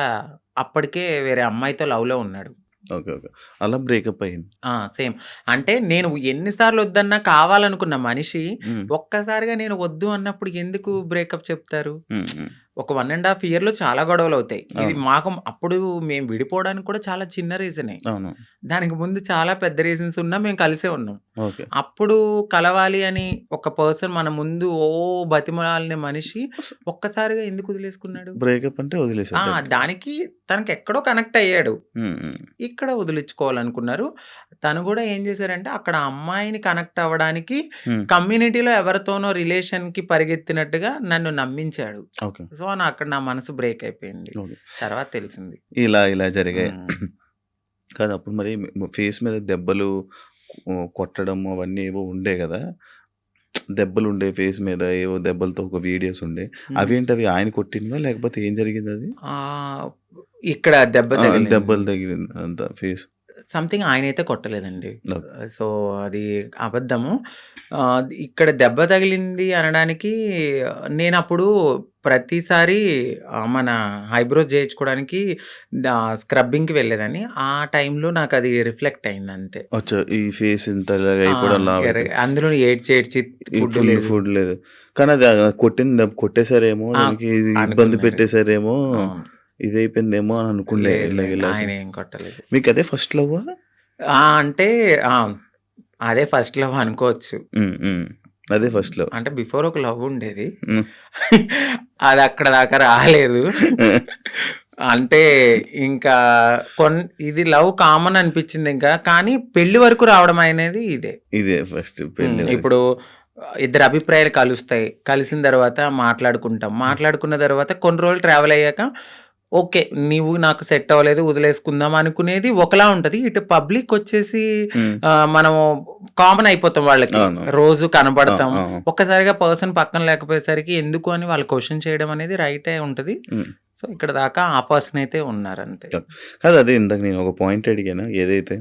[SPEAKER 3] అప్పటికే వేరే అమ్మాయితో లవ్‌లో ఉన్నాడు.
[SPEAKER 2] ఓకే. అలా బ్రేకప్ అయింది.
[SPEAKER 3] సేమ్. అంటే నేను ఎన్ని సార్లు వద్దన్నా కావాలనుకున్న మనిషి ఒక్కసారిగా నేను వద్దు అన్నప్పుడు ఎందుకు బ్రేకప్ చెప్తారు? ఒక 1½ ఇయర్‌లో చాలా గొడవలవుతాయి. ఇది మాకు అప్పుడు మేము విడిపోవడానికి కూడా చాలా చిన్న రీజనే. దానికి ముందు చాలా పెద్ద రీజన్స్ ఉన్నా మేము కలిసే ఉన్నాం. అప్పుడు కలవాలి అని ఒక పర్సన్ మన ముందు బతిమలాడిన మనిషి ఒక్కసారిగా ఎందుకు వదిలేసుకున్నాడు?
[SPEAKER 2] బ్రేకప్ అంటే వదిలేసాడు.
[SPEAKER 3] దానికి తనకి ఎక్కడో కనెక్ట్ అయ్యాడు. ఇక్కడ వదిలించుకోవాలనుకున్నారు. తను కూడా ఏం చేశారంటే అక్కడ అమ్మాయిని కనెక్ట్ అవ్వడానికి కమ్యూనిటీలో ఎవరితోనో రిలేషన్‌కి పరిగెత్తినట్టుగా నన్ను నమ్మించాడు. సో, అక్కడ నా మనసు బ్రేక్ అయిపోయింది. తర్వాత తెలిసింది.
[SPEAKER 2] ఇలా జరిగాయి. కాదు, అప్పుడు మరి ఫేస్ మీద దెబ్బలు కొట్టడం అవన్నీ ఏవో ఉండే కదా, దెబ్బలు ఉండే ఫేస్ మీద, ఏవో దెబ్బలతో ఒక వీడియోస్ ఉండే. అవేంటవి ఆయన కొట్టిందా లేకపోతే ఏం జరిగింది? అది
[SPEAKER 3] ఇక్కడ
[SPEAKER 2] దెబ్బలు తగిలింది అంత ఫేస్.
[SPEAKER 3] సంథింగ్ ఆయనైతే కొట్టలేదండి. సో, అది అబద్ధము. ఇక్కడ దెబ్బ తగిలింది అనడానికి నేను అప్పుడు ప్రతిసారి మన ఐబ్రోస్ చేయించుకోవడానికి స్క్రబ్బింగ్‌కి వెళ్ళేదాన్ని. ఆ టైంలో నాకది రిఫ్లెక్ట్ అయింది అంతే.
[SPEAKER 2] అచ్చా! ఈ ఫేస్ ఇంత ఇలాగ అయిపోవడం లావు
[SPEAKER 3] అందులో ఏడ్చి ఏడ్చి ఫుడ్
[SPEAKER 2] ఫుల్
[SPEAKER 3] లేదు.
[SPEAKER 2] ఫుడ్ లేదు. కానీ అది కొట్టేసారేమో,
[SPEAKER 3] ఆ!
[SPEAKER 2] దానికి ఇది ఇబ్బంది
[SPEAKER 3] అనుకున్నారు.
[SPEAKER 2] పెట్టేసారేమో,
[SPEAKER 3] అవును.
[SPEAKER 2] ఇదైపోయిందేమో అని అనుకుండే
[SPEAKER 3] లేదు
[SPEAKER 2] ఇలాగ
[SPEAKER 3] లేదు.
[SPEAKER 2] ఇలా
[SPEAKER 3] ఆయన ఏం కొట్టలేదు.
[SPEAKER 2] మీకు అదే ఫస్ట్ లవ్వా?
[SPEAKER 3] అంటే అదే ఫస్ట్ లవ్ అనుకోవచ్చు.
[SPEAKER 2] అదే ఫస్ట్ లవ్.
[SPEAKER 3] అంటే బిఫోర్ ఒక లవ్ ఉండేది.
[SPEAKER 2] హ్మ్.
[SPEAKER 3] అది అక్కడ దాకా రాలేదు. అంటే ఇంకా ఇది లవ్ కామన్ అనిపించింది ఇంకా. కానీ పెళ్లి వరకు రావడం అనేది ఇదే.
[SPEAKER 2] ఇదే ఫస్ట్ పెళ్లి వరకు.
[SPEAKER 3] ఇప్పుడు ఇద్దరు అభిప్రాయాలు కలుస్తాయి. కలిసిన తర్వాత మాట్లాడుకుంటాం. మాట్లాడుకున్న తర్వాత కొన్ని రోజులు ట్రావెల్ అయ్యాక ఓకే. నీవు నాకు సెట్ అవ్వలేదు వదిలేసుకుందాం అనుకునేది ఒకలా ఉంటది. ఇటు పబ్లిక్ వచ్చేసి
[SPEAKER 2] హ్మ్.
[SPEAKER 3] మనము కామన్ అయిపోతాం వాళ్ళకి.
[SPEAKER 2] అవును.
[SPEAKER 3] రోజు కనబడతాం.
[SPEAKER 2] ఆ!
[SPEAKER 3] ఒక్కసారిగా పర్సన్ పక్కన లేకపోయేసరికి ఎందుకు అని వాళ్ళు క్వెషన్ చేయడం అనేది రైటే ఉంటది.
[SPEAKER 2] హ్మ్.
[SPEAKER 3] సో ఇక్కడ దాకా ఆ పర్సన్ అయితే ఉన్నారు అంతే.
[SPEAKER 2] కాదు అదే ఇందాక నేను ఒక పాయింట్ అడిగాను. ఏదైతే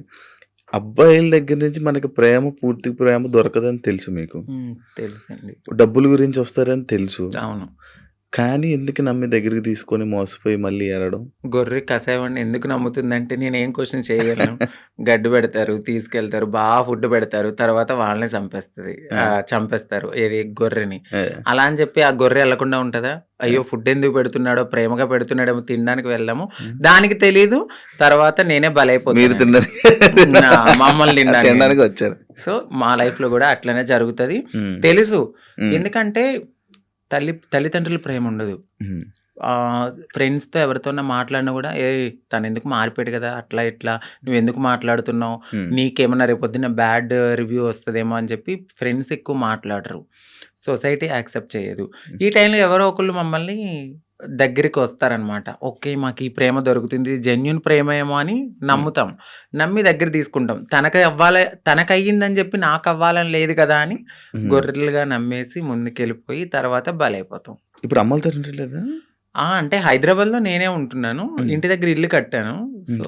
[SPEAKER 2] అబ్బాయిల దగ్గర నుంచి మనకి పూర్తి ప్రేమ దొరకదని తెలుసు మీకు.
[SPEAKER 3] తెలుసండి.
[SPEAKER 2] డబ్బుల గురించి వస్తారని తెలుసు.
[SPEAKER 3] అవును.
[SPEAKER 2] కానీ ఎందుకు నమ్మి దగ్గరికి తీసుకొని మోసపోయి మళ్ళీ ఏడడం?
[SPEAKER 3] గొర్రె కషాయవాడిని ఎందుకు నమ్ముతుందంటే నేనేం క్వెషన్ చేయగలను. గడ్డి పెడతారు, తీసుకెళ్తారు, ఫుడ్ పెడతారు. తర్వాత వాళ్ళనే చంపేస్తారు. ఏది గొర్రెని. అలా అని చెప్పి ఆ గొర్రె ఎళ్ళకుండా ఉంటదా? అయ్యో! ఫుడ్ ఎందుకు పెడుతున్నాడో, ప్రేమగా పెడుతున్నాడేమో తినడానికి వెళ్ళాము. దానికి తెలీదు. తర్వాత నేనే
[SPEAKER 2] మీరు
[SPEAKER 3] బలైపోతాను. మమ్మల్ని
[SPEAKER 2] తినడానికి వచ్చారు.
[SPEAKER 3] సో మా లైఫ్‌లో కూడా అట్లనే జరుగుతది. తెలుసు. ఎందుకంటే తల్లిదండ్రుల ప్రేమ ఉండదు. ఫ్రెండ్స్‌తో ఎవరితోన్నా మాట్లాడినా కూడా తనెందుకు మారిపోయాడు కదా! అట్లా ఇట్లా నువ్వెందుకు మాట్లాడుతున్నావు? నీకేమన్నా రేపొద్దున్న బ్యాడ్ రివ్యూ వస్తదేమో అని చెప్పి ఫ్రెండ్స్ ఎక్కువ మాట్లాడరు. సొసైటీ యాక్సెప్ట్ చేయదు. ఈ టైంలో ఎవరో ఒకళ్ళు మమ్మల్ని దగ్గరికి వస్తారనమాట. ఓకే. మాకు ఈ ప్రేమ దొరుకుతుంది. ఇది జెన్యూన్ ప్రేమేమో అని నమ్ముతాం. నమ్మి దగ్గర తీసుకుంటాం. తనకయ్యిందని చెప్పి నాకవ్వాలని లేదు కదా అని గొర్రెలుగా నమ్మేసి ముందుకెళ్ళిపోయి తర్వాత బలైపోతాం.
[SPEAKER 2] ఇప్పుడు అమ్మలతో లేదా?
[SPEAKER 3] అంటే హైదరాబాద్‌లో నేనే ఉంటున్నాను. ఇంటి దగ్గర ఇల్లు కట్టాను. సో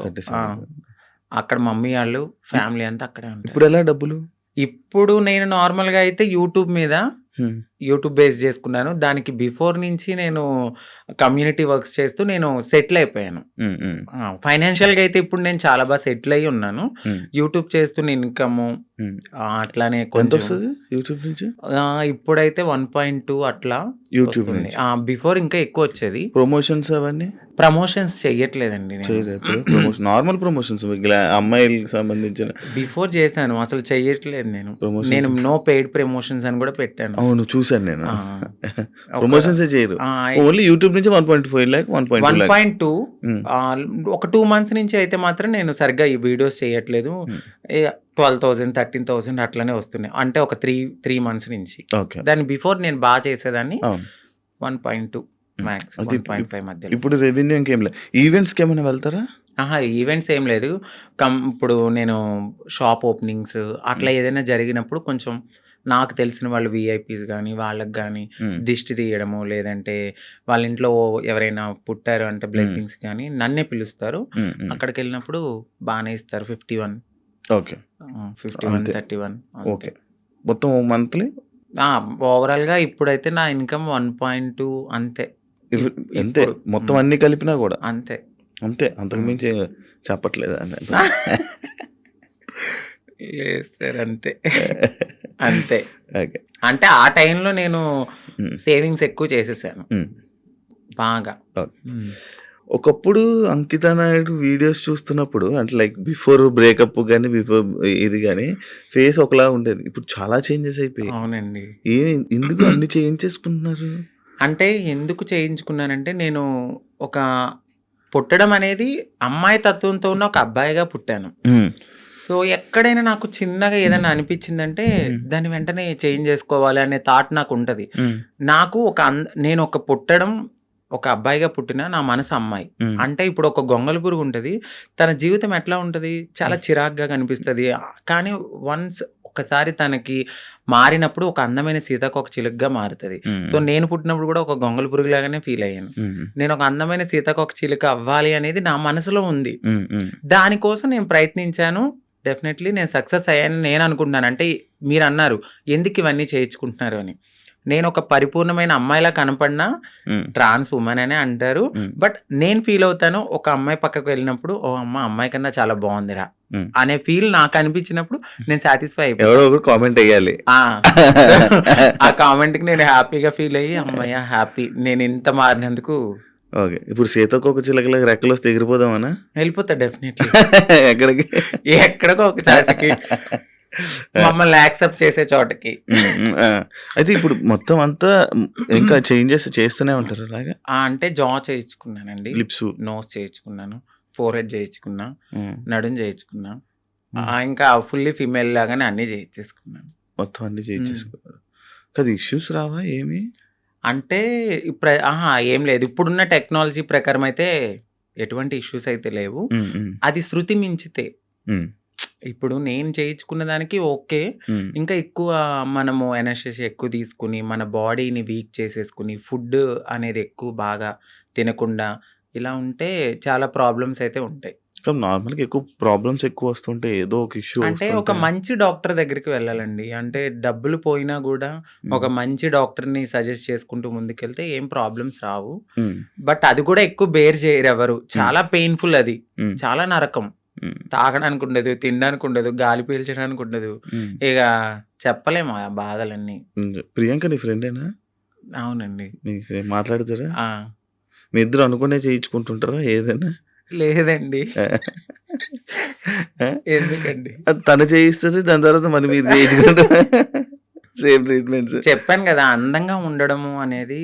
[SPEAKER 3] అక్కడ మమ్మీ ఆళ్ళు, ఫ్యామిలీ అంతా అక్కడే ఉంటారు.
[SPEAKER 2] ఇప్పుడెలా డబ్బులు?
[SPEAKER 3] ఇప్పుడు నేను నార్మల్‌గా అయితే యూట్యూబ్ బేస్ చేసుకున్నాను. దానికి బిఫోర్ నుంచి నేను కమ్యూనిటీ వర్క్స్ చేస్తూ నేను సెటిల్ అయిపోయాను. ఫైనాన్షియల్‌గా అయితే ఇప్పుడు నేను చాలా బాగా సెటిల్ అయ్యి ఉన్నాను. యూట్యూబ్ చేస్తున్న ఇన్‌కమ్ అట్లానే కొంచెం
[SPEAKER 2] ఎంతొస్తది యూట్యూబ్ నుంచి?
[SPEAKER 3] ఇప్పుడైతే 1.2 అట్లా
[SPEAKER 2] యూట్యూబ్
[SPEAKER 3] వస్తుంది.
[SPEAKER 2] నుంచి.
[SPEAKER 3] బిఫోర్ ఇంకా ఎక్కువ వచ్చేది.
[SPEAKER 2] ప్రమోషన్స్ అవన్నీ
[SPEAKER 3] ప్రమోషన్స్ చెయ్యట్లేదండి నేను.
[SPEAKER 2] ప్రమోషన్ నార్మల్ ప్రమోషన్స్ అమ్మాయిలకి సంబంధించిన
[SPEAKER 3] బిఫోర్ చేశాను. అసలు చెయ్యట్లేదు నేను.
[SPEAKER 2] Promotions.
[SPEAKER 3] నేను నో పెయిడ్ ప్రమోషన్స్ అని కూడా పెట్టాను.
[SPEAKER 2] అవును చూసాను నేను.
[SPEAKER 3] ఒక
[SPEAKER 2] ప్రమోషన్స్ చేయరు.
[SPEAKER 3] ఆ,
[SPEAKER 2] ఓన్లీ యూట్యూబ్ నుంచి 1.5 lakh 1.2 lakh.
[SPEAKER 3] 1.2 ఒక 2 months నుంచి అయితే మాత్రం నేను సరిగ్గా ఈ వీడియోస్ చేయట్లేదు. 12,000 13,000 అట్లనే వస్తున్నాయి. అంటే ఒక 3 months నుంచి.
[SPEAKER 2] ఓకే.
[SPEAKER 3] దాని బిఫోర్ నేను బాగా చేసేదాన్ని.
[SPEAKER 2] అవును.
[SPEAKER 3] 1.2 మ్యాక్స్
[SPEAKER 2] అది
[SPEAKER 3] 1.5 మధ్యలో.
[SPEAKER 2] ఇప్పుడు రెవెన్యూ ఇంకేం లేదు. ఈవెంట్స్కి ఏమైనా వెళ్తారా?
[SPEAKER 3] ఈవెంట్స్ ఏం లేదు. ఇప్పుడు నేను షాప్ ఓపెనింగ్స్ అట్లా ఏదైనా జరిగినప్పుడు కొంచెం నాకు తెలిసిన వాళ్ళు విఐపీస్ కానీ వాళ్ళకి కానీ దిష్టి తీయడము, లేదంటే వాళ్ళ ఇంట్లో ఎవరైనా పుట్టారు అంటే బ్లెస్సింగ్స్ కానీ నన్నే పిలుస్తారు. అక్కడికి వెళ్ళినప్పుడు బాగానే ఇస్తారు. 51
[SPEAKER 2] ఓకే
[SPEAKER 3] 51 31
[SPEAKER 2] ఓకే. మొత్తం మంత్లీ
[SPEAKER 3] ఓవరాల్గా ఇప్పుడైతే నా ఇన్కమ్ 1.2 అంతే.
[SPEAKER 2] అంతే మొత్తం అన్ని కలిపినా కూడా
[SPEAKER 3] అంతే.
[SPEAKER 2] అంతకు మించి చెప్పట్లేదు
[SPEAKER 3] లేదు సార్ అంతే. అంతే.
[SPEAKER 2] ఓకే.
[SPEAKER 3] అంటే ఆ టైంలో నేను సేవింగ్స్ ఎక్కువ చేసేసాను బాగా.
[SPEAKER 2] ఒకప్పుడు అంకితా నాయుడు వీడియోస్ చూస్తున్నప్పుడు అంటే లైక్ బిఫోర్ బ్రేకప్ కానీ బిఫోర్ ఇది కానీ ఫేస్ ఒకలా ఉండేది. ఇప్పుడు చాలా చేంజెస్ అయిపోయాయి.
[SPEAKER 3] అవునండి.
[SPEAKER 2] ఎందుకు అన్ని చేయించేసుకుంటున్నారు?
[SPEAKER 3] అంటే ఎందుకు చేయించుకున్నానంటే నేను ఒక పుట్టడం అనేది అమ్మాయి తత్వంతో ఉన్న ఒక అబ్బాయిగా పుట్టాను. సో ఎక్కడైనా నాకు చిన్నగా ఏదైనా అనిపించిందంటే దాన్ని వెంటనే చేంజ్ చేసుకోవాలి అనే థాట్ నాకు ఉంటది. నాకు నేను ఒక పుట్టడం ఒక అబ్బాయిగా పుట్టిన నా మనసు అమ్మాయి. అంటే ఇప్పుడు ఒక గొంగళి పురుగు ఉంటది. తన జీవితం ఎట్లా ఉంటది? చాలా చిరాగ్గా కనిపిస్తది. కానీ ఒక్కసారి తనకి మారినప్పుడు ఒక అందమైన సీతాకోక చిలుకగా మారుతది. సో నేను పుట్టినప్పుడు కూడా ఒక గొంగళి పురుగు లాగానే ఫీల్ అయ్యాను. నేను ఒక అందమైన సీతాకోక చిలుక అవ్వాలి అనేది నా మనసులో ఉంది. దానికోసం నేను ప్రయత్నించాను. డెఫినెట్లీ నేను సక్సెస్ అయ్యానని నేను అనుకుంటున్నాను. అంటే మీరు అన్నారు ఎందుకు ఇవన్నీ చేయించుకుంటున్నారు అని. నేను ఒక పరిపూర్ణమైన అమ్మాయిలా కనపడినా
[SPEAKER 2] ఉమ్,
[SPEAKER 3] ట్రాన్స్ ఉమెన్ అనే అంటారు.
[SPEAKER 2] ఉమ్,
[SPEAKER 3] బట్ నేను ఫీల్ అవుతాను ఒక అమ్మాయి పక్కకు వెళ్ళినప్పుడు ఓ అమ్మాయి కన్నా చాలా బాగుందిరా
[SPEAKER 2] ఉమ్.
[SPEAKER 3] అనే ఫీల్ నాకు అనిపించినప్పుడు నేను సాటిస్ఫై అయిపోయాను.
[SPEAKER 2] ఎవరో ఒకరు కామెంట్ వేయాలి.
[SPEAKER 3] ఆ కామెంట్ కి నేను హ్యాపీగా ఫీల్ అయ్యి అమ్మయ్య హ్యాపీ నేను ఇంత మారినందుకు
[SPEAKER 2] ఓకే, ఇప్పుడు సీతకొక చిలకలకు రెక్కలు వస్తే ఎగిరిపోదామనా?
[SPEAKER 3] వెళ్ళిపోతా డెఫినెట్లీ
[SPEAKER 2] ఎక్కడికి?
[SPEAKER 3] ఎక్కడికో ఒక చోటకి మమ్మల్ని యాక్సెప్ట్ చేసే చోటకి.
[SPEAKER 2] అయితే ఇప్పుడు మొత్తం అంతా ఇంకా చేంజెస్ చేస్తూనే ఉంటారు అలాగా?
[SPEAKER 3] అంటే జా చేయించుకున్నానండి,
[SPEAKER 2] లిప్స్.
[SPEAKER 3] నోస్ చేయించుకున్నాను, ఫోర్ హెడ్ చేయించుకున్నా, నడుం చేయించుకున్నా, ఇంకా ఫుల్లీ ఫీమేల్ లాగానే అన్ని చేయించేసుకున్నాను.
[SPEAKER 2] మొత్తం అన్ని చేయించేసుకున్నారు కదా? ఇష్యూస్ రావా ఏమి?
[SPEAKER 3] అంటే ఏం లేదు, ఇప్పుడున్న టెక్నాలజీ ప్రకారం అయితే ఎటువంటి ఇష్యూస్ అయితే లేవు. అది శృతి మించితే ఇప్పుడు నేను చేయించుకున్న దానికి ఓకే, ఇంకా ఎక్కువ మనము ఎనర్జీ ఎక్కువ తీసుకుని మన బాడీని వీక్ చేసేసుకుని ఫుడ్ అనేది ఎక్కువ బాగా తినకుండా ఇలా ఉంటే చాలా ప్రాబ్లమ్స్ అయితే ఉంటాయి.
[SPEAKER 2] నార్మల్గా ఎక్కువ ప్రాబ్లమ్స్ ఎక్కువ వస్తుంటే ఏదో ఒక ఇష్యూ
[SPEAKER 3] అంటే ఒక మంచి డాక్టర్ దగ్గరికి వెళ్ళాలండి. అంటే డబ్బులు పోయినా కూడా ఒక మంచి డాక్టర్ని సజెస్ట్ చేసుకుంటూ ముందుకెళ్తే ఏం ప్రాబ్లమ్స్ రావు. బట్ అది కూడా ఎక్కువ బేర్ చేయరు ఎవరు, చాలా పెయిన్ఫుల్, అది చాలా నరకం. తాగడానికి ఉండదు, తినడానికి ఉండదు, గాలి పీల్చడానికి ఉండదు, ఇక చెప్పలేము ఆ బాధలన్నీ.
[SPEAKER 2] ప్రియాంక నీ ఫ్రెండేనా?
[SPEAKER 3] అవునండి.
[SPEAKER 2] మాట్లాడతారా? మీ ఇద్దరు అనుకునే చేయించుకుంటుంటారా ఏదైనా?
[SPEAKER 3] లేదండి. ఎందుకండి?
[SPEAKER 2] తను చేయిస్తుంది, దాని తర్వాత మరి మీరు చేయించుకుంటారా? Same treatments.
[SPEAKER 3] చెప్పాను కదా, అందంగా ఉండడము అనేది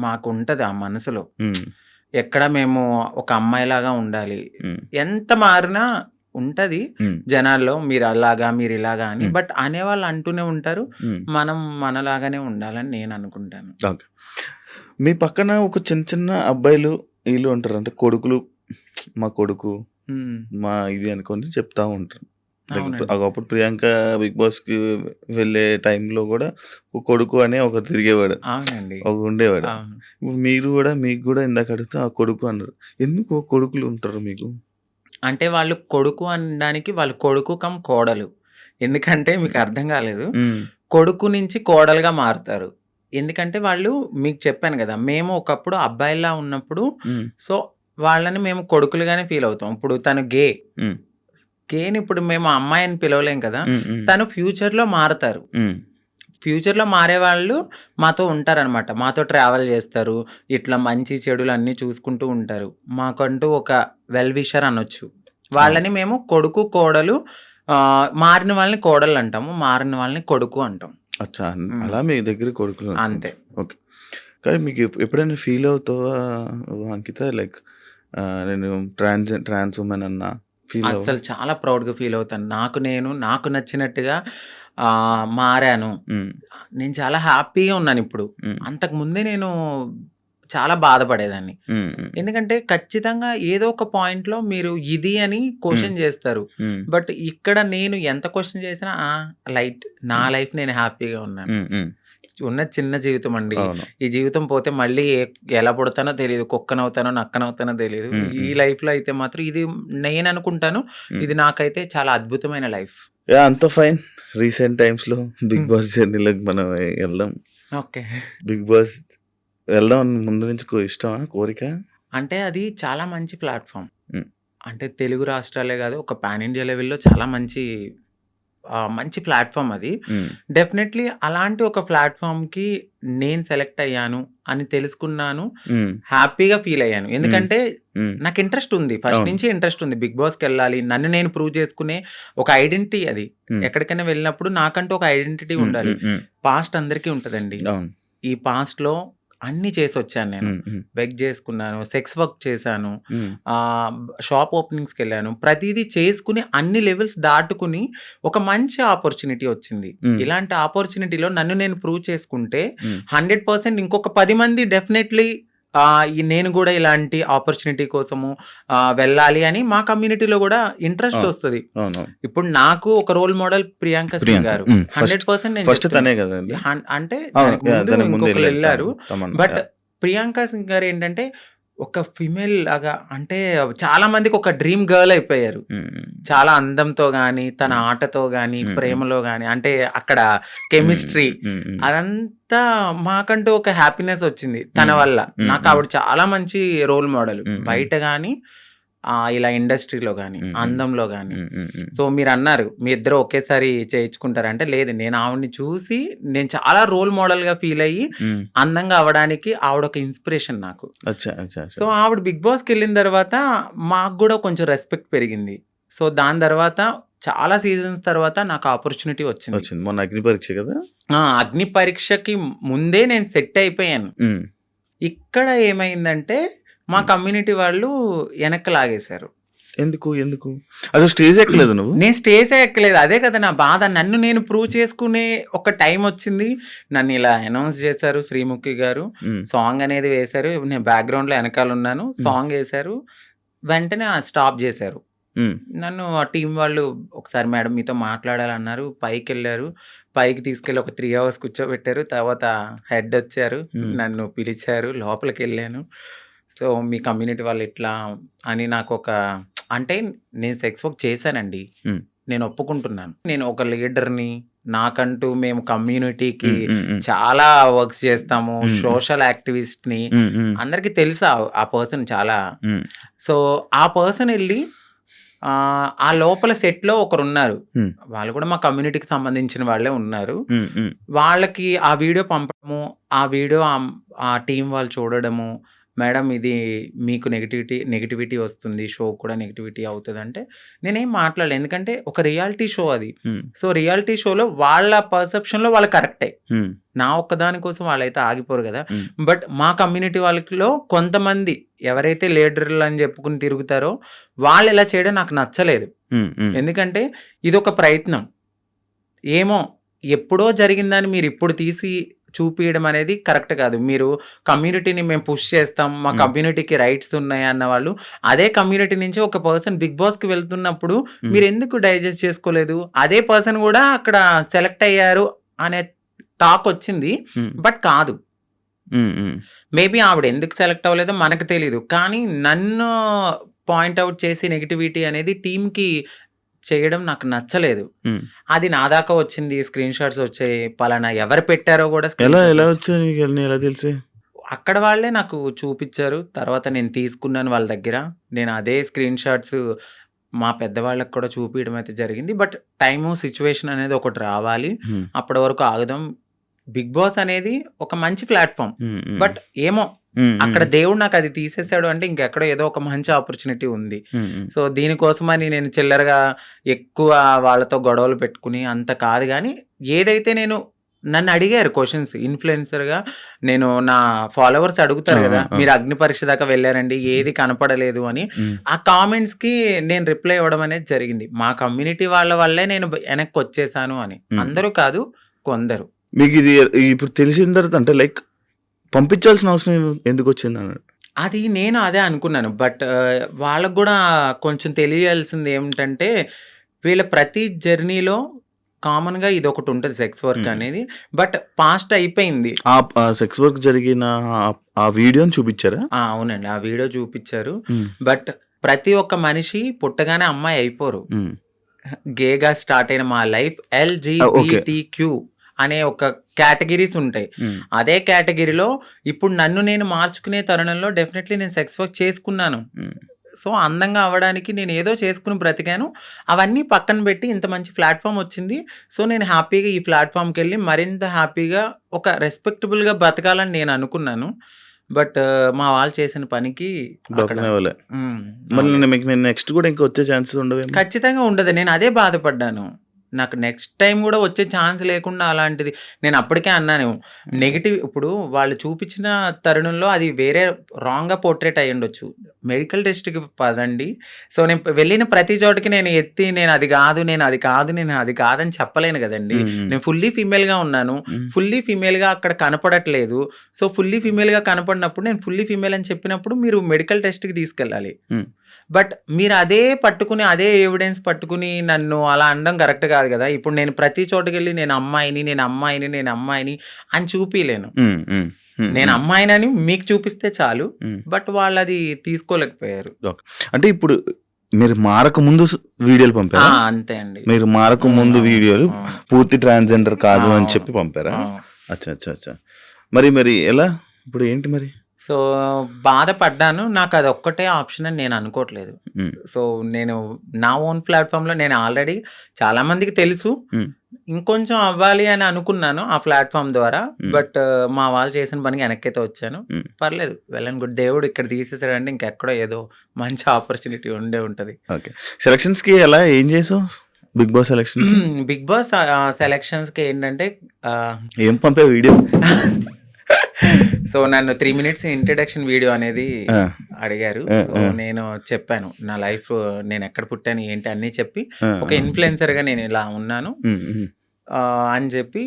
[SPEAKER 3] మాకు ఉంటది ఆ మనసులో. ఎక్కడ మేము ఒక అమ్మాయిలాగా ఉండాలి, ఎంత మారినా ఉంటది జనాల్లో మీరు అలాగా మీరు ఇలాగా అని. బట్ అనేవాళ్ళు అంటూనే ఉంటారు, మనం మనలాగానే ఉండాలని నేను అనుకుంటాను.
[SPEAKER 2] మీ పక్కన ఒక చిన్న చిన్న అబ్బాయిలు వీళ్ళు ఉంటారు, అంటే కొడుకులు, మా కొడుకు మా ఇది అనుకొని చెప్తా ఉంటారు. ఒకప్పుడు ప్రియాంక బిగ్ బాస్ కి వెళ్ళే టైంలో కూడా ఒక కొడుకు అనే ఒకరు తిరిగేవాడు, ఒక ఉండేవాడు. ఇప్పుడు మీరు కూడా, మీకు కూడా ఇందాక అడిగితే ఆ కొడుకు అన్నారు. ఎందుకు కొడుకులు ఉంటారు మీకు?
[SPEAKER 3] అంటే వాళ్ళు కొడుకు అనడానికి వాళ్ళు కొడుకు కమ్ కోడలు. ఎందుకంటే మీకు అర్థం కాలేదు, కొడుకు నుంచి కోడలుగా మారుతారు. ఎందుకంటే వాళ్ళు, మీకు చెప్పాను కదా, మేము ఒకప్పుడు అబ్బాయిలా ఉన్నప్పుడు సో వాళ్ళని మేము కొడుకులుగానే ఫీల్ అవుతాం. ఇప్పుడు తను గేని ఇప్పుడు మేము అమ్మాయి అని పిలవలేం కదా, తను ఫ్యూచర్ లో మారుతారు. ఫ్యూచర్ లో మారే వాళ్ళు మాతో ఉంటారనమాట, మాతో ట్రావెల్ చేస్తారు, ఇట్లా మంచి చెడులు అన్ని చూసుకుంటూ ఉంటారు. మాకంటూ ఒక వెల్ విషర్ అనొచ్చు. వాళ్ళని మేము కొడుకు కోడలు, మారిన వాళ్ళని కోడలు అంటాము, మారిన వాళ్ళని కొడుకు అంటాం.
[SPEAKER 2] అచ్చా, అలా మీ దగ్గర కొడుకులు
[SPEAKER 3] అంతే.
[SPEAKER 2] ఓకే, కానీ మీకు ఎప్పుడైనా ఫీల్ అవుతావా అంకిత, లైక్ నేను ట్రాన్స్ ఉమెన్ అన్నా?
[SPEAKER 3] అసలు చాలా ప్రౌడ్గా ఫీల్ అవుతాను. నాకు నచ్చినట్టుగా మారాను, నేను చాలా హ్యాపీగా ఉన్నాను ఇప్పుడు. అంతకు ముందే నేను చాలా బాధపడేదాన్ని. ఎందుకంటే ఖచ్చితంగా ఏదో ఒక పాయింట్ లో మీరు ఇది అని క్వశ్చన్ చేస్తారు. బట్ ఇక్కడ నేను ఎంత క్వశ్చన్ చేసినా లైట్, నా లైఫ్ నేను హ్యాపీగా ఉన్నాను. ఉన్న చిన్న జీవితం అండి, ఈ జీవితం పోతే మళ్ళీ ఎలా పుడతానో తెలియదు, కుక్కనవుతానో నక్కనవుతానో తెలియదు. ఈ లైఫ్ లో అయితే మాత్రం ఇది నేను అనుకుంటాను, ఇది నాకైతే చాలా అద్భుతమైన లైఫ్.
[SPEAKER 2] అంత ఫైన్. రీసెంట్ టైమ్స్ లో బిగ్ బాస్ జర్నీలోకి మనం వెళ్దాం.
[SPEAKER 3] ఓకే,
[SPEAKER 2] బిగ్ బాస్ వెళ్దాం ముందు నుంచి ఇష్టమా, కోరిక?
[SPEAKER 3] అంటే అది చాలా మంచి ప్లాట్ఫామ్. అంటే తెలుగు రాష్ట్రాలే కాదు, ఒక పాన్ ఇండియా లెవెల్లో చాలా మంచి ప్లాట్ఫామ్ అది. డెఫినెట్లీ అలాంటి ఒక ప్లాట్ఫామ్ కి నేను సెలెక్ట్ అయ్యాను అని తెలుసుకున్నాను, హ్యాపీగా ఫీల్ అయ్యాను. ఎందుకంటే నాకు ఇంట్రెస్ట్ ఉంది, ఫస్ట్ నుంచి ఇంట్రెస్ట్ ఉంది, బిగ్ బాస్కి వెళ్ళాలి, నన్ను నేను ప్రూవ్ చేసుకునే ఒక ఐడెంటిటీ. అది ఎక్కడికైనా వెళ్ళినప్పుడు నాకంటూ ఒక ఐడెంటిటీ ఉండాలి. పాస్ట్ అందరికీ ఉంటదండి, ఈ పాస్ట్ లో అన్ని చేసి వచ్చాను నేను. బెగ్ చేసుకున్నాను, సెక్స్ వర్క్ చేశాను, షాప్ ఓపెనింగ్స్కి వెళ్ళాను, ప్రతిదీ చేసుకుని అన్ని లెవెల్స్ దాటుకుని ఒక మంచి ఆపర్చునిటీ వచ్చింది. ఇలాంటి ఆపర్చునిటీలో నన్ను నేను ప్రూవ్ చేసుకుంటే 100% ఇంకొక 10 మంది డెఫినెట్లీ నేను కూడా ఇలాంటి ఆపర్చునిటీ కోసము వెళ్ళాలి అని మా కమ్యూనిటీలో కూడా ఇంట్రెస్ట్ వస్తుంది. ఇప్పుడు నాకు ఒక రోల్ మోడల్ ప్రియాంక సింగ్ గారు 100%. అంటే ఇంకొకరు వెళ్ళారు, బట్ ప్రియాంక సింగ్ గారు ఏంటంటే ఒక ఫీమేల్ లాగా అంటే చాలా మందికి ఒక డ్రీమ్ గర్ల్ అయిపోయారు. చాలా అందంతో గాని, తన ఆటతో గాని, ప్రేమలో గాని అంటే అక్కడ కెమిస్ట్రీ అదంతా మాకంటూ ఒక హ్యాపీనెస్ వచ్చింది తన వల్ల. నాకు ఆవిడ చాలా మంచి రోల్ మోడల్. బయట గాని ఇలా ఇండస్ట్రీలో గాని, అందంలో గాని. సో మీరన్నారు మీ ఇద్దరు ఒకేసారి చేయించుకుంటారంటే లేదు. నేను ఆవిడని చూసి నేను చాలా రోల్ మోడల్‌గా ఫీల్ అయ్యి అందంగా అవ్వడానికి ఆవిడ ఒక ఇన్స్పిరేషన్ నాకు. సో ఆవిడ బిగ్ బాస్‌కెళ్ళిన తర్వాత మాకు గూడా కొంచెం రెస్పెక్ట్ పెరిగింది. సో దాని తర్వాత చాలా సీజన్స్ తర్వాత నాకు ఆపర్చునిటీ వచ్చింది.
[SPEAKER 2] మొన్న అగ్ని పరీక్ష కదా!
[SPEAKER 3] అగ్ని పరీక్షకి ముందే నేను సెట్ అయిపోయాను. ఇక్కడ ఏమైందంటే మా కమ్యూనిటీ వాళ్ళు వెనక్కి లాగేశారు.
[SPEAKER 2] ఎందుకు? అసలు స్టేజ్ ఎక్కలేదు నువ్వు?
[SPEAKER 3] నేను స్టేజే ఎక్కలేదు. అదే కదా నా బాధ. నన్ను నేను ప్రూవ్ చేసుకునే ఒక టైం వచ్చింది. నన్ను ఇలా అనౌన్స్ చేశారు శ్రీముఖి గారు. సాంగ్ అనేది వేశారు. నేను బ్యాక్‌గ్రౌండ్‌లో వెనకాల ఉన్నాను. సాంగ్ వేశారు. వెంటనే స్టాప్ చేశారు. నన్ను ఆ టీం వాళ్ళు ఒకసారి మేడం మీతో మాట్లాడాలన్నారు. పైకెళ్ళారు. పైకి తీసుకెళ్ళి ఒక 3 అవర్స్ కూర్చోబెట్టారు. తర్వాత హెడ్ వచ్చారు. నన్ను పిలిచారు. లోపలికెళ్ళాను. సో మీ కమ్యూనిటీ వాళ్ళు ఇట్లా అని నాకొక అంటే నేను సెక్స్ వర్క్ చేశానండి. నేను ఒప్పుకుంటున్నాను. నేను ఒక లీడర్‌ని. నాకంటూ మేము కమ్యూనిటీకి చాలా వర్క్స్ చేస్తాము. సోషల్ యాక్టివిస్ట్‌ని. అందరికీ తెలుసు ఆ పర్సన్ చాలా. సో ఆ పర్సన్ ఎళ్ళి ఆ లోపల సెట్‌లో ఒకరున్నారు. వాళ్ళు కూడా మా కమ్యూనిటీకి సంబంధించిన వాళ్ళే ఉన్నారు. వాళ్ళకి ఆ వీడియో పంపడము, ఆ వీడియో ఆ టీం వాళ్ళు చూడడము, మేడం ఇది మీకు నెగటివిటీ వస్తుంది. షో కూడా నెగటివిటీ అవుతదంటే నేనేం మాట్లాడలేదు. ఎందుకంటే ఒక రియాలిటీ షో అది. సో రియాలిటీ షోలో వాళ్ళ పర్సెప్షన్‌లో వాళ్ళు కరెక్టే. నా ఒక్కదాని కోసం వాళ్ళైతే ఆగిపోరు కదా! బట్ మా కమ్యూనిటీ వాళ్ళలో కొంతమంది ఎవరైతే లీడర్లు అని చెప్పుకుని తిరుగుతారో వాళ్ళు ఇలా చేయడం నాకు నచ్చలేదు. ఎందుకంటే ఇదొక ప్రయత్నం. ఏమో ఎప్పుడో జరిగిందని మీరు ఇప్పుడు తీసి చూపియడం అనేది కరెక్ట్ కాదు. మీరు కమ్యూనిటీని మేము పుష్ చేస్తాం. మా కమ్యూనిటీకి రైట్స్ ఉన్నాయి అన్న వాళ్ళు అదే కమ్యూనిటీ నుంచి ఒక పర్సన్ బిగ్ బాస్‌కి వెళ్తున్నప్పుడు మీరు ఎందుకు డైజెస్ట్ చేసుకోలేదు? అదే పర్సన్ కూడా అక్కడ సెలెక్ట్ అయ్యారు అనే టాక్ వచ్చింది. బట్ కాదు. మేబీ ఆవిడ ఎందుకు సెలెక్ట్ అవ్వలేదో మనకు తెలీదు. కానీ నన్ను పాయింట్ అవుట్ చేసి నెగటివిటీ అనేది టీమ్‌కి చేయడం నాకు నచ్చలేదు. అది నా దాకా వచ్చింది. స్క్రీన్ షాట్స్ వచ్చాయి. పలానా ఎవరు పెట్టారో కూడా
[SPEAKER 2] ఎలా వచ్చాయి నీకు? ఎలా తెలిసి?
[SPEAKER 3] అక్కడ వాళ్ళే నాకు చూపించారు. తర్వాత నేను తీసుకున్నాను వాళ్ళ దగ్గర. నేను అదే స్క్రీన్ షాట్స్ మా పెద్దవాళ్ళకి కూడా చూపియడం అయితే జరిగింది. బట్ టైము, సిచ్యువేషన్ అనేది ఒకటి రావాలి. అప్పటి వరకు ఆగుదాం. బిగ్ బాస్ అనేది ఒక మంచి ప్లాట్‌ఫామ్. బట్ ఏమో అక్కడ దేవుడు నాకు అది తీసేసాడు అంటే ఇంకెక్కడో ఏదో ఒక మంచి ఆపర్చునిటీ ఉంది. సో దీనికోసమని నేను చిల్లరగా ఎక్కువ వాళ్ళతో గొడవలు పెట్టుకుని అంత కాదు గానీ ఏదైతే నన్ను అడిగారు క్వెషన్స్ ఇన్‌ఫ్లుయెన్సర్‌గా నేను నా ఫాలోవర్స్ అడుగుతారు కదా! మీరు అగ్ని పరీక్ష దాకా వెళ్లారండి. ఏది కనపడలేదు అని. ఆ కామెంట్స్‌కి నేను రిప్లై ఇవ్వడం అనేది జరిగింది. మా కమ్యూనిటీ వాళ్ళ వల్లే నేను వెనక్కొచ్చేసాను అని. అందరూ కాదు కొందరు.
[SPEAKER 2] మీకు ఇది ఇప్పుడు తెలిసిన తర్వాత అంటే లైక్ పంపించాల్సిన అవసరం ఎందుకు వచ్చింది అన్నాడు?
[SPEAKER 3] అది నేను అదే అనుకున్నాను. బట్ వాళ్ళకి కూడా కొంచెం తెలియాల్సింది ఏమిటంటే వీళ్ళ ప్రతి జర్నీలో కామన్‌గా ఇదొకటి ఉంటది సెక్స్ వర్క్ అనేది. బట్ పాస్ట్ అయిపోయింది.
[SPEAKER 2] సెక్స్ వర్క్ జరిగిన ఆ వీడియోని చూపించారా?
[SPEAKER 3] అవునండి. ఆ వీడియో చూపించారు. బట్ ప్రతి ఒక్క మనిషి పుట్టగానే అమ్మాయి అయిపోరు. గేగా స్టార్ట్ అయిన మా లైఫ్ LGBTQ అనే ఒక కేటగిరీస్ ఉంటాయి. అదే కేటగిరీలో ఇప్పుడు నన్ను నేను మార్చుకునే తరుణంలో డెఫినెట్లీ నేను సెక్స్ వర్క్ చేసుకున్నాను. సో అందంగా అవ్వడానికి నేను ఏదో చేసుకుని బ్రతికాను. అవన్నీ పక్కన పెట్టి ఇంత మంచి ప్లాట్‌ఫామ్ వచ్చింది. సో నేను హ్యాపీగా ఈ ప్లాట్‌ఫామ్‌కెళ్ళి మరింత హ్యాపీగా ఒక రెస్పెక్టబుల్‌గా బ్రతకాలని నేను అనుకున్నాను. బట్ మా వాళ్ళు చేసిన పనికి
[SPEAKER 2] బ్రతకనివ్వలే. మళ్ళీ మీకు నెక్స్ట్ కూడా ఇంకా వచ్చే ఛాన్సెస్ ఉండవేమో?
[SPEAKER 3] ఖచ్చితంగా ఉండదు. నేను అదే బాధపడ్డాను. నాకు నెక్స్ట్ టైం కూడా వచ్చే ఛాన్స్ లేకుండా అలాంటిది నేను అప్పటికే అన్నాను. నెగెటివ్ ఇప్పుడు వాళ్ళు చూపించిన తరుణంలో అది వేరే రాంగ్‌గా పోర్ట్రేట్ అయ్యుండొచ్చు. మెడికల్ టెస్ట్‌కి పదండి. సో నేను వెళ్ళిన ప్రతి చోటకి నేను ఎత్తి నేను అది కాదని చెప్పలేను కదండీ. నేను ఫుల్లీ ఫీమేల్‌గా ఉన్నాను. ఫుల్లీ ఫీమేల్‌గా అక్కడ కనపడట్లేదు. సో ఫుల్లీ ఫీమేల్‌గా కనపడినప్పుడు నేను ఫుల్లీ ఫీమేల్ అని చెప్పినప్పుడు మీరు మెడికల్ టెస్ట్‌కి తీసుకెళ్ళాలి. బట్ మీరు అదే పట్టుకుని, అదే ఎవిడెన్స్ పట్టుకుని నన్ను అలా అనడం కరెక్ట్ కాదు కదా! ఇప్పుడు నేను ప్రతి చోటకెళ్ళి నేను అమ్మాయిని అని చూపియలేను. నేను అమ్మాయినని మీకు చూపిస్తే చాలు. బట్ వాళ్ళది తీసుకోలేకపోయారు.
[SPEAKER 2] అంటే ఇప్పుడు మీరు మారక ముందు వీడియోలు పంపారా?
[SPEAKER 3] అంతే అండి.
[SPEAKER 2] మీరు మారక ముందు వీడియోలు పూర్తి ట్రాన్స్జెండర్ కాదు అని చెప్పి పంపారా?
[SPEAKER 3] ఆ!
[SPEAKER 2] అచ్చా. మరి ఎలా? ఇప్పుడు ఏంటి మరి?
[SPEAKER 3] సో, బాధపడ్డాను. నాకు అదొక్కటే ఆప్షన్ అని నేను అనుకోవట్లేదు. సో, నేను నా ఓన్ ప్లాట్‌ఫామ్‌లో నేను ఆల్రెడీ చాలా మందికి తెలుసు. ఇంకొంచెం అవ్వాలి అని అనుకున్నాను ఆ ప్లాట్‌ఫామ్ ద్వారా. బట్ మా వాళ్ళు చేసిన పనికి వెనక్కైతే వచ్చాను. పర్లేదు. Well and good. దేవుడు ఇక్కడ తీసేసాడంటే ఇంకెక్కడో ఏదో మంచి ఆపర్చునిటీ ఉండే ఉంటది.
[SPEAKER 2] ఓకే. సెలక్షన్స్‌కి ఎలా ఏం చేసావు? Bigg Boss selection
[SPEAKER 3] Bigg Boss సెలక్షన్స్‌కి ఏంటంటే
[SPEAKER 2] ఏం పంపే వీడియో?
[SPEAKER 3] సో, నన్ను 3 మినిట్స్ ఇంట్రడక్షన్ వీడియో అనేది
[SPEAKER 2] ఆ!
[SPEAKER 3] అడిగారు. సో, నేను చెప్పాను. నా లైఫ్ నేను ఎక్కడ పుట్టాను, ఏంటి అన్నీ చెప్పి
[SPEAKER 2] ఆ!
[SPEAKER 3] ఒక ఇన్‌ఫ్లుయెన్సర్‌గా నేను ఇలా ఉన్నాను అని చెప్పి